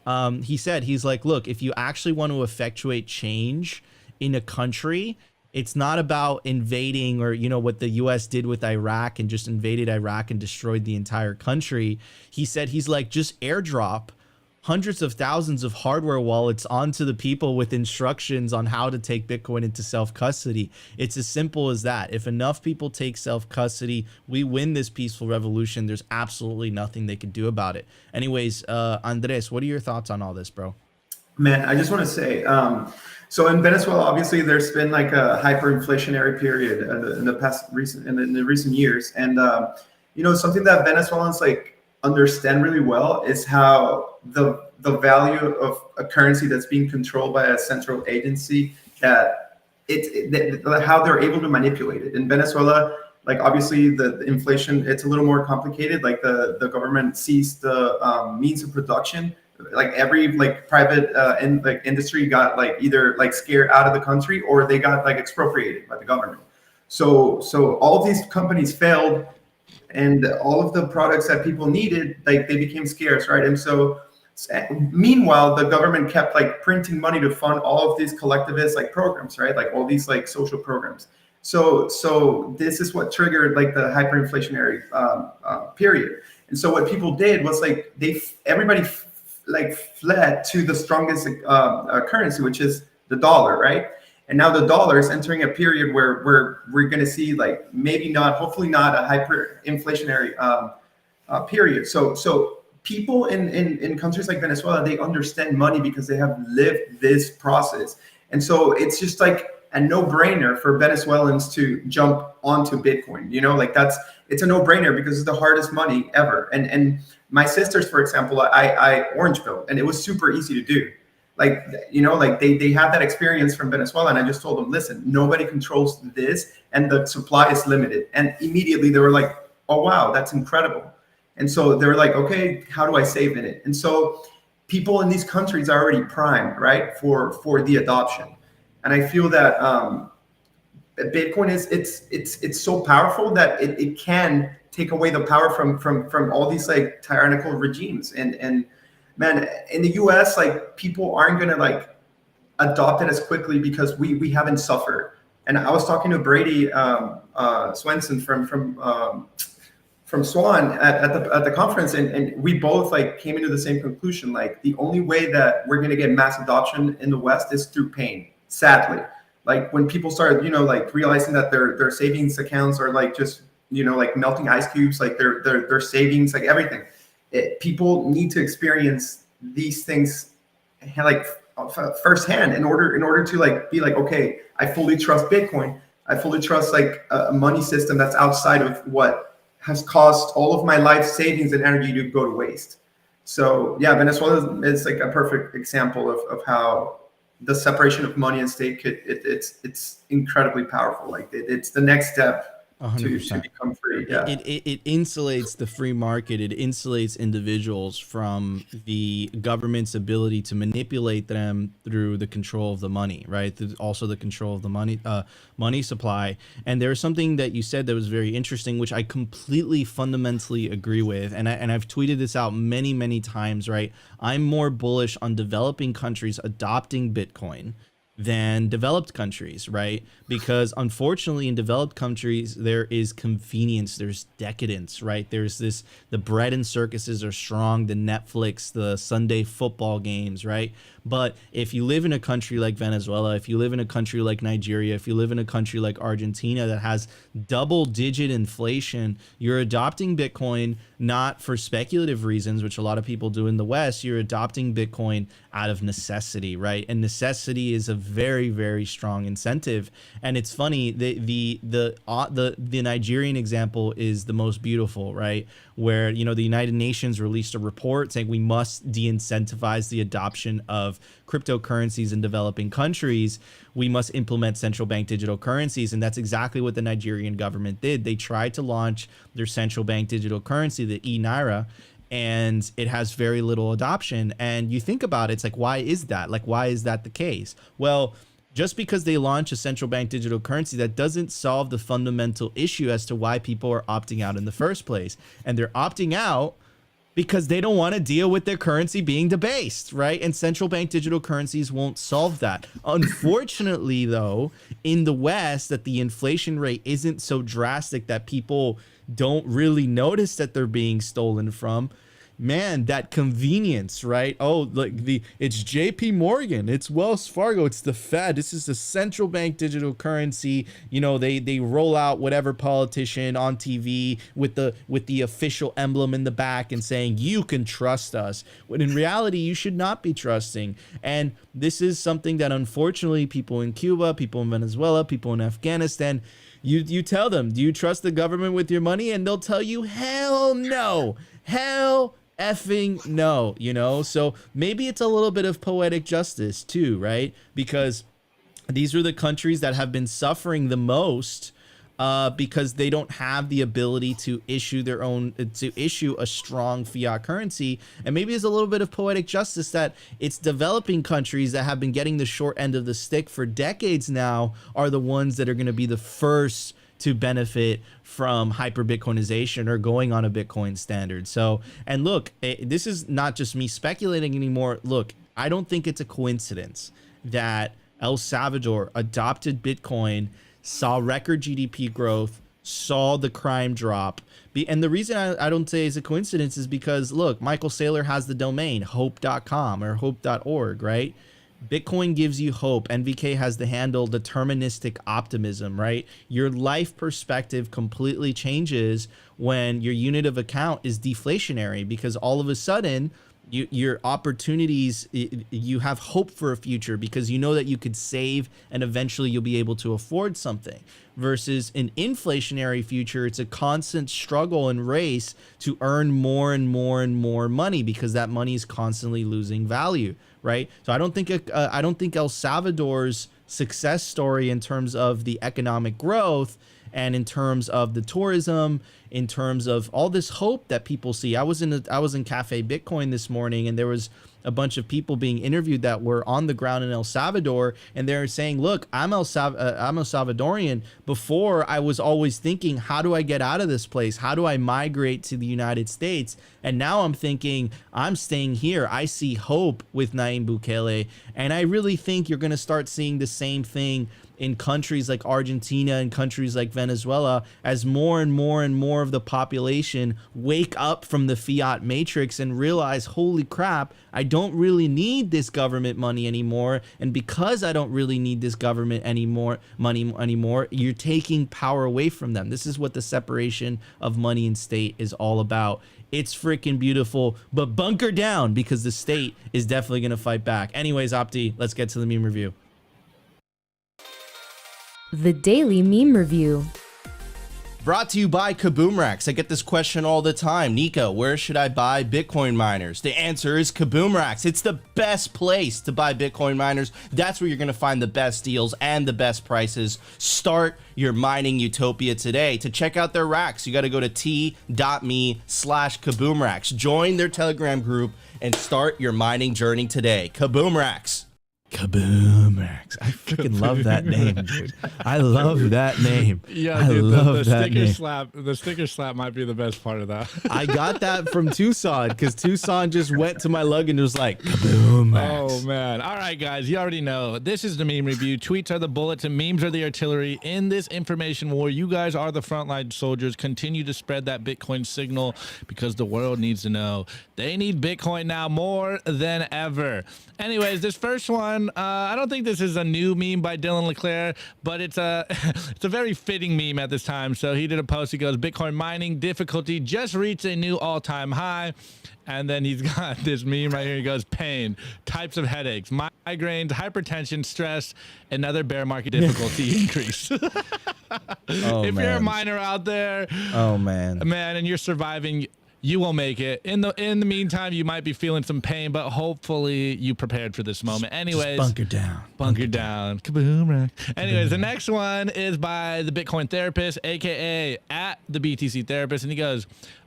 He's like, look, if you actually want to effectuate change in a country, It's not about invading or, what the US did with Iraq and just invaded Iraq and destroyed the entire country. He said he's like, just airdrop hundreds of thousands of hardware wallets onto the people with instructions on how to take Bitcoin into self-custody. It's as simple as that. If enough people take self-custody, we win this peaceful revolution. There's absolutely nothing they can do about it. Anyways, Andres, what are your thoughts on all this, bro? Man, I just want to say, so in Venezuela, obviously, there's been like a hyperinflationary period in the recent years, and something that Venezuelans like understand really well is how the value of a currency that's being controlled by a central agency, that how they're able to manipulate it. In Venezuela, like obviously the inflation, it's a little more complicated. Like the government sees the means of production. Like every private industry got either scared out of the country, or they got expropriated by the government. So all of these companies failed, and all of the products that people needed, they became scarce, right? And so meanwhile, the government kept printing money to fund all of these collectivist programs, right? Like all these social programs. So this is what triggered the hyperinflationary period. And so what people did was everybody fled to the strongest currency, which is the dollar, right? And now the dollar is entering a period where we're going to see hopefully not a hyperinflationary period. So people in countries like Venezuela, they understand money because they have lived this process. And so it's just a no-brainer for Venezuelans to jump onto Bitcoin. It's a no-brainer because it's the hardest money ever. And my sisters, for example, I orange pilled, and it was super easy to do. They had that experience from Venezuela, and I just told them, listen, nobody controls this, and the supply is limited. And immediately they were like, oh wow, that's incredible. And so they were like, okay, how do I save in it? And so people in these countries are already primed, right, for the adoption. And I feel that Bitcoin it's so powerful that it can take away the power from all these tyrannical regimes. And man, in the US, people aren't gonna adopt it as quickly because we haven't suffered. And I was talking to Brady Swenson from Swan at the conference, and we both came into the same conclusion. The only way that we're gonna get mass adoption in the West is through pain. Sadly, when people start, realizing that their savings accounts are just, melting ice cubes, their savings, everything. People need to experience these things firsthand in order to be okay, I fully trust Bitcoin. I fully trust a money system that's outside of what has cost all of my life savings and energy to go to waste. So yeah, Venezuela is a perfect example of how the separation of money and state it's incredibly powerful. It's the next step to become free. Yeah. It insulates the free market. It insulates individuals from the government's ability to manipulate them through the control of the money, right? Also the control of the money supply. And there's something that you said that was very interesting, which I completely fundamentally agree with. And I've tweeted this out many times, right? I'm more bullish on developing countries adopting Bitcoin than developed countries, right? Because unfortunately in developed countries, there is convenience, there's decadence, right? There's the bread and circuses are strong, the Netflix, the Sunday football games, right? But if you live in a country like Venezuela, if you live in a country like Nigeria, if you live in a country like Argentina that has double-digit inflation, you're adopting Bitcoin not for speculative reasons, which a lot of people do in the West. You're adopting Bitcoin out of necessity, right? And necessity is a very, very strong incentive. And it's funny, the Nigerian example is the most beautiful, right? Where, the United Nations released a report saying we must de-incentivize the adoption of cryptocurrencies in developing countries. We must implement central bank digital currencies. And that's exactly what the Nigerian government did. They tried to launch their central bank digital currency, the e-Naira, and it has very little adoption. And you think about it, it's why is that? Why is that the case? Well, just because they launch a central bank digital currency, that doesn't solve the fundamental issue as to why people are opting out in the first place. And they're opting out Because they don't want to deal with their currency being debased, right? And central bank digital currencies won't solve that. Unfortunately, though, in the West, that the inflation rate isn't so drastic that people don't really notice that they're being stolen from. Man, that convenience, right? Oh, like it's JP Morgan, it's Wells Fargo, it's the Fed. This is the central bank digital currency. You know, they roll out whatever politician on TV with the official emblem in the back and saying you can trust us. When in reality, you should not be trusting. And this is something that unfortunately people in Cuba, people in Venezuela, people in Afghanistan, you tell them, do you trust the government with your money? And they'll tell you, hell no, hell effing no, you know? So maybe it's a little bit of poetic justice too, right? Because these are the countries that have been suffering the most because they don't have the ability to issue a strong fiat currency. And maybe it's a little bit of poetic justice that it's developing countries that have been getting the short end of the stick for decades now are the ones that are going to be the first to benefit from hyper Bitcoinization or going on a Bitcoin standard. So, and look, this is not just me speculating anymore. Look, I don't think it's a coincidence that El Salvador adopted Bitcoin, saw record GDP growth, saw the crime drop. And the reason I don't say it's a coincidence is because, look, Michael Saylor has the domain hope.com or hope.org, right? Bitcoin gives you hope. NVK has the handle deterministic optimism, right? Your life perspective completely changes when your unit of account is deflationary, because all of a sudden your opportunities, you have hope for a future because you know that you could save and eventually you'll be able to afford something. Versus an inflationary future, it's a constant struggle and race to earn more and more and more money because that money is constantly losing value, right? So I don't think El Salvador's success story in terms of the economic growth and in terms of the tourism, in terms of all this hope that people see. I was in Cafe Bitcoin this morning, and there was a bunch of people being interviewed that were on the ground in El Salvador, and they're saying, look, I'm a Salvadorian. Before, I was always thinking, how do I get out of this place? How do I migrate to the United States? And now I'm thinking, I'm staying here. I see hope with Nayib Bukele, and I really think you're going to start seeing the same thing in countries like Argentina and countries like Venezuela, as more and more and more of the population wake up from the fiat matrix and realize, holy crap, I don't really need this government money anymore. And because I don't really need this government money anymore, you're taking power away from them. This is what the separation of money and state is all about. It's freaking beautiful, but bunker down, because the state is definitely going to fight back. Anyways, Opti, let's get to the meme review. The Daily Meme Review. Brought to you by Kaboomracks. I get this question all the time. Nico, where should I buy Bitcoin miners? The answer is Kaboomracks. It's the best place to buy Bitcoin miners. That's where you're going to find the best deals and the best prices. Start your mining utopia today. To check out their racks, you got to go to t.me/Kaboomracks. Join their Telegram group and start your mining journey today. Kaboomracks. Kaboomracks. I freaking love that name, dude. I love that name. Yeah, I dude, love that sticker name. slap. The sticker slap might be the best part of that. I got that from Tucson because Tucson just went to my lug and was like, Kaboomracks. Oh, man. All right, guys, you already know. This is the meme review. Tweets are the bullets and memes are the artillery. In this information war, you guys are the frontline soldiers. Continue to spread that Bitcoin signal because the world needs to know. They need Bitcoin now more than ever. Anyways, this first one, I don't think this is a new meme by Dylan Leclerc, but it's a very fitting meme at this time. So he did a post. He goes, Bitcoin mining difficulty just reached a new all-time high. And then he's got this meme right here. He goes, pain, types of headaches, migraines, hypertension, stress, and other bear market difficulty increase. If you're a miner out there, man, and you're surviving, you will make it. In the meantime, you might be feeling some pain, but hopefully you prepared for this moment. Anyways, just bunker down. Bunker down. Kaboom. Anyways, the next one is by the Bitcoin Therapist, aka at the BTC Therapist, and he goes,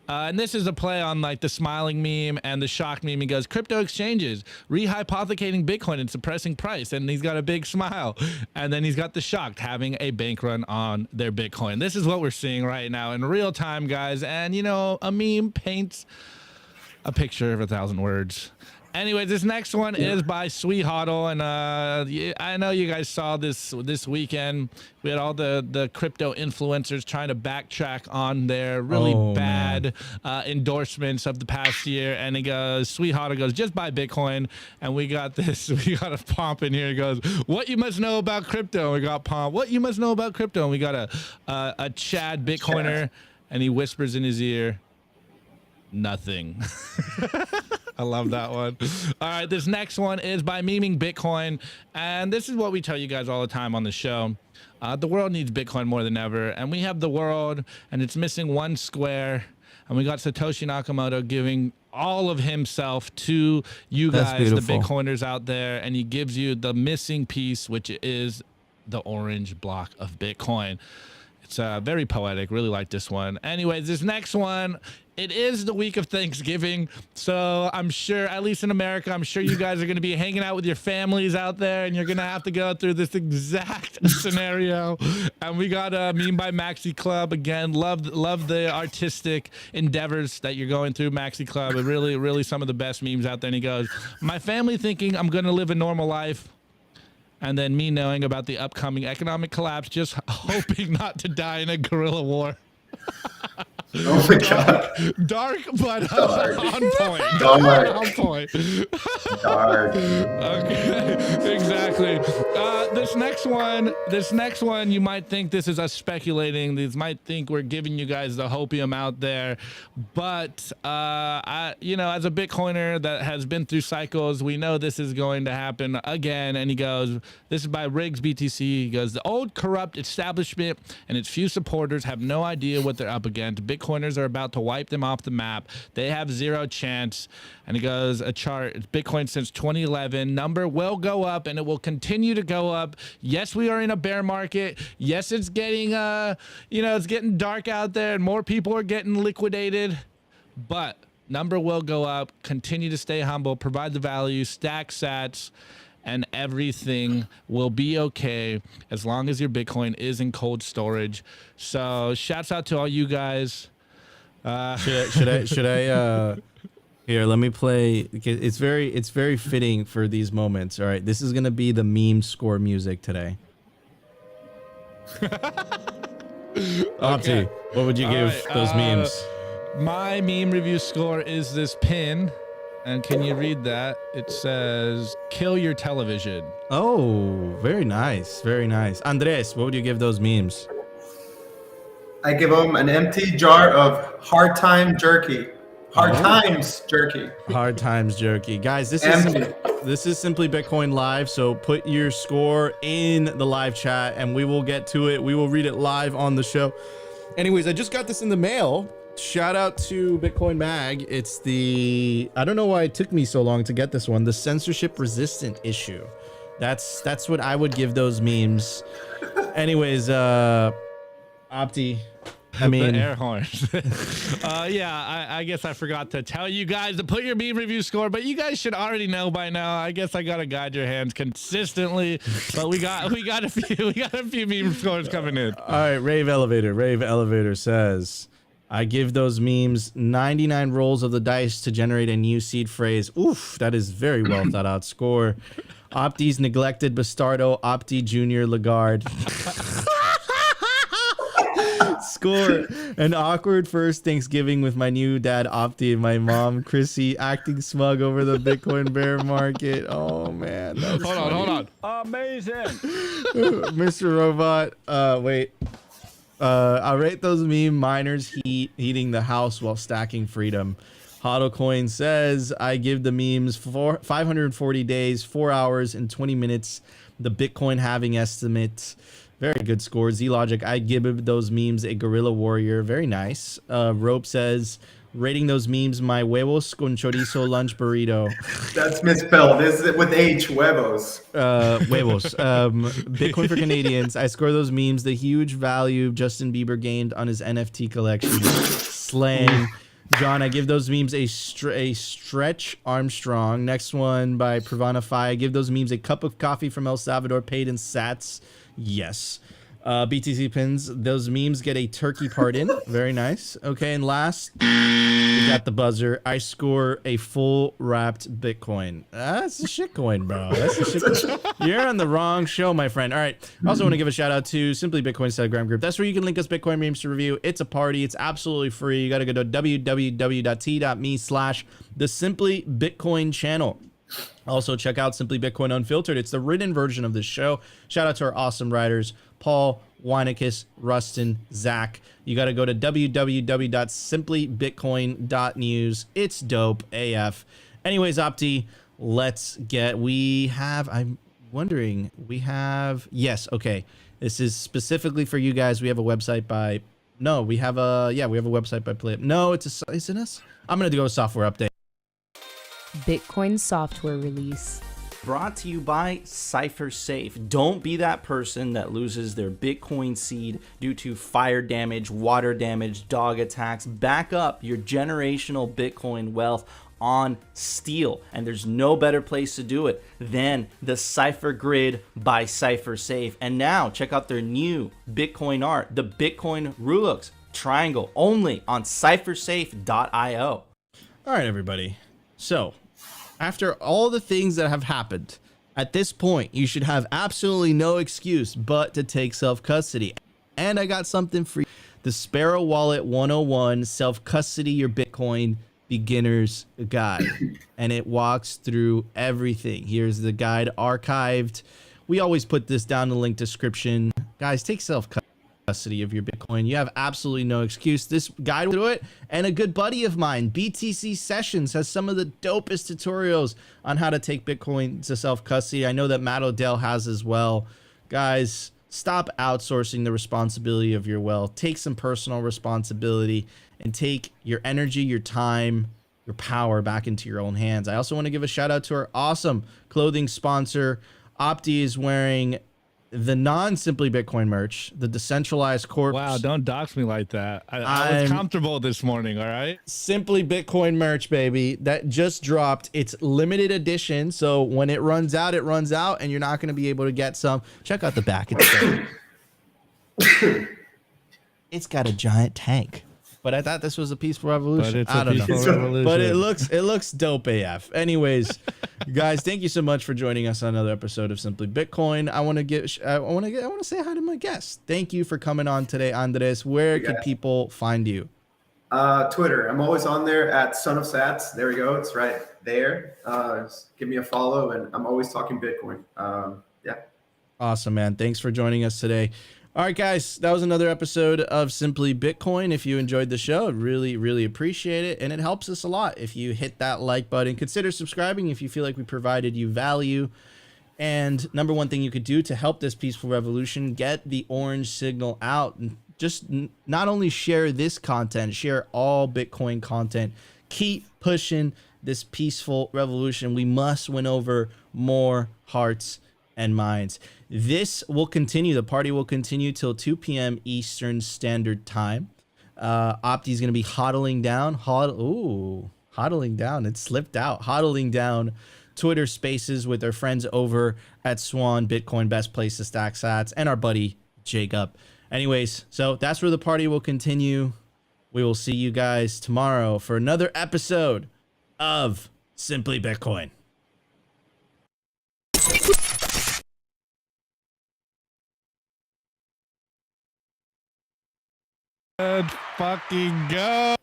and this is a play on like the smiling meme and the shocked meme. He goes, crypto exchanges rehypothecating Bitcoin and suppressing price. And he's got a big smile. And then he's got the shocked having a bank run on their Bitcoin. This is what we're seeing right now in real time, guys. And, you know, a meme paints a picture of 1,000 words. Anyway, this next one is by Sweet Hodl, and I know you guys saw this weekend. We had all the crypto influencers trying to backtrack on their really bad endorsements of the past year, and he goes, Sweet Hodl goes, just buy Bitcoin, and we got this. We got a Pomp in here. He goes, what you must know about crypto. And we got Pomp, what you must know about crypto. And we got a Chad Bitcoiner, and he whispers in his ear, nothing. I love that one. All right, this next one is by Memeing Bitcoin, and this is what we tell you guys all the time on the show. The world needs Bitcoin more than ever, and we have the world, and it's missing one square, and we got Satoshi Nakamoto giving all of himself to you guys, the Bitcoiners out there, and he gives you the missing piece, which is the orange block of Bitcoin. It's very poetic. Really like this one. Anyways, this next one, it is the week of Thanksgiving, so I'm sure, at least in America, I'm sure you guys are going to be hanging out with your families out there, and you're going to have to go through this exact scenario. And we got a meme by Maxi Club. Again, love the artistic endeavors that you're going through, Maxi Club. It really some of the best memes out there. And he goes, my family thinking I'm going to live a normal life, and then me knowing about the upcoming economic collapse, just hoping not to die in a guerrilla war. Oh my God. Dark, but on point. Dark. On point. Dark. Okay, exactly. This next one, you might think this is us speculating. These might think we're giving you guys the hopium out there, but as a Bitcoiner that has been through cycles, we know this is going to happen again. And he goes, this is by Riggs BTC. He goes, the old corrupt establishment and its few supporters have no idea what they're up against. Bitcoiners are about to wipe them off the map. They have zero chance. And he goes, a chart, it's Bitcoin since 2011. Number will go up, and it will continue to go up. Yes, we are in a bear market. Yes, it's getting, it's getting dark out there, and more people are getting liquidated. But number will go up. Continue to stay humble. Provide the value. Stack sats. And everything will be okay as long as your Bitcoin is in cold storage. So shouts out to all you guys. Should I here, let me play. It's very fitting for these moments. All right, this is gonna be the meme score music today. Opti, what would you give those memes? My meme review score is this pin. And can you read that? It says, kill your television. Oh, very nice. Very nice. Andres, what would you give those memes? I give them an empty jar of hard time jerky. Hard times jerky. Hard times jerky. Guys, this is Simply Bitcoin Live, so put your score in the live chat and we will get to it. We will read it live on the show. Anyways, I just got this in the mail. Shout out to Bitcoin Mag. It's I don't know why it took me so long to get this one, the censorship resistant issue. That's what I would give those memes. Anyways, Opti, I mean, the air horns. I guess I forgot to tell you guys to put your meme review score, but you guys should already know by now. I guess I gotta guide your hands consistently, but we got a few meme scores coming in. All right, Rave Elevator says, I give those memes 99 rolls of the dice to generate a new seed phrase. Oof, that is very well thought out score. Opti's neglected Bastardo, Opti Junior Lagarde. Score an awkward first Thanksgiving with my new dad Opti and my mom Chrissy acting smug over the Bitcoin bear market. Oh man, hold on. Amazing. Mr. Robot, wait. I'll rate those meme miners heating the house while stacking freedom. HODLcoin says, I give the memes 540 days, 4 hours, and 20 minutes. The Bitcoin halving estimate. Very good score. Z-Logic, I give those memes a guerrilla warrior. Very nice. Rope says, rating those memes my huevos con chorizo lunch burrito. That's misspelled. This is with H, huevos. Huevos. Bitcoin for Canadians. I score those memes the huge value Justin Bieber gained on his NFT collection. Slang. John, I give those memes a stretch Armstrong. Next one by Pravanafy. I give those memes a cup of coffee from El Salvador paid in sats. Yes. BTC pins. Those memes get a turkey pardon. Very nice. Okay, and last, Got the buzzer. I score a full wrapped Bitcoin. That's a shitcoin, bro. That's a shitcoin. You're on the wrong show, my friend. All right. I also want to give a shout out to Simply Bitcoin's Telegram group. That's where you can link us Bitcoin memes to review. It's a party. It's absolutely free. You got to go to www.t.me/the Simply Bitcoin channel. Also, check out Simply Bitcoin Unfiltered. It's the written version of this show. Shout out to our awesome writers, Paul, Weinicus, Rustin, Zach. You got to go to www.simplybitcoin.news. It's dope AF. Anyways, Opti, yes, okay. This is specifically for you guys. We have a website by, we have a website by Play. No, isn't us? I'm going to go with software update. Bitcoin software release. Brought to you by CipherSafe. Don't be that person that loses their Bitcoin seed due to fire damage, water damage, dog attacks. Back up your generational Bitcoin wealth on steel. And there's no better place to do it than the Cypher Grid by CipherSafe. And now check out their new Bitcoin art, the Bitcoin Rulux triangle, only on cyphersafe.io. All right, everybody. So, after all the things that have happened, at this point, you should have absolutely no excuse but to take self-custody. And I got something for you. The Sparrow Wallet 101 Self-Custody Your Bitcoin Beginner's Guide. And it walks through everything. Here's the guide archived. We always put this down in the link description. Guys, take self-custody of your Bitcoin. You have absolutely no excuse. This guide will do it. And a good buddy of mine, BTC Sessions, has some of the dopest tutorials on how to take Bitcoin to self-custody. I know that NODL has as well. Guys, stop outsourcing the responsibility of your wealth. Take some personal responsibility and take your energy, your time, your power back into your own hands. I also want to give a shout out to our awesome clothing sponsor. Opti is wearing the non-Simply Bitcoin merch, the decentralized corpse. Wow, don't dox me like that. I was comfortable this morning, all right? Simply Bitcoin merch, baby. That just dropped. It's limited edition, so when it runs out, and you're not going to be able to get some. Check out the back. It's got a giant tank. But I thought this was a peaceful revolution. I don't know. But it looks dope AF. Anyways, guys, thank you so much for joining us on another episode of Simply Bitcoin. I want to say hi to my guests. Thank you for coming on today, Andres. Where can people find you? Twitter. I'm always on there at Son of Sats. There we go. It's right there. Give me a follow, and I'm always talking Bitcoin. Yeah. Awesome, man. Thanks for joining us today. All right, guys, that was another episode of Simply Bitcoin. If you enjoyed the show, really, really appreciate it. And it helps us a lot if you hit that like button. Consider subscribing if you feel like we provided you value. And number one thing you could do to help this peaceful revolution, get the orange signal out. And just not only share this content, share all Bitcoin content. Keep pushing this peaceful revolution. We must win over more hearts and minds. This will continue. The party will continue till 2 p.m. Eastern Standard Time. Opti's going to be hodling down. Hodling down. It slipped out. Hodling down Twitter Spaces with our friends over at Swan Bitcoin, best place to stack sats, and our buddy Jacob. Anyways, so that's where the party will continue. We will see you guys tomorrow for another episode of Simply Bitcoin. Let's fucking go.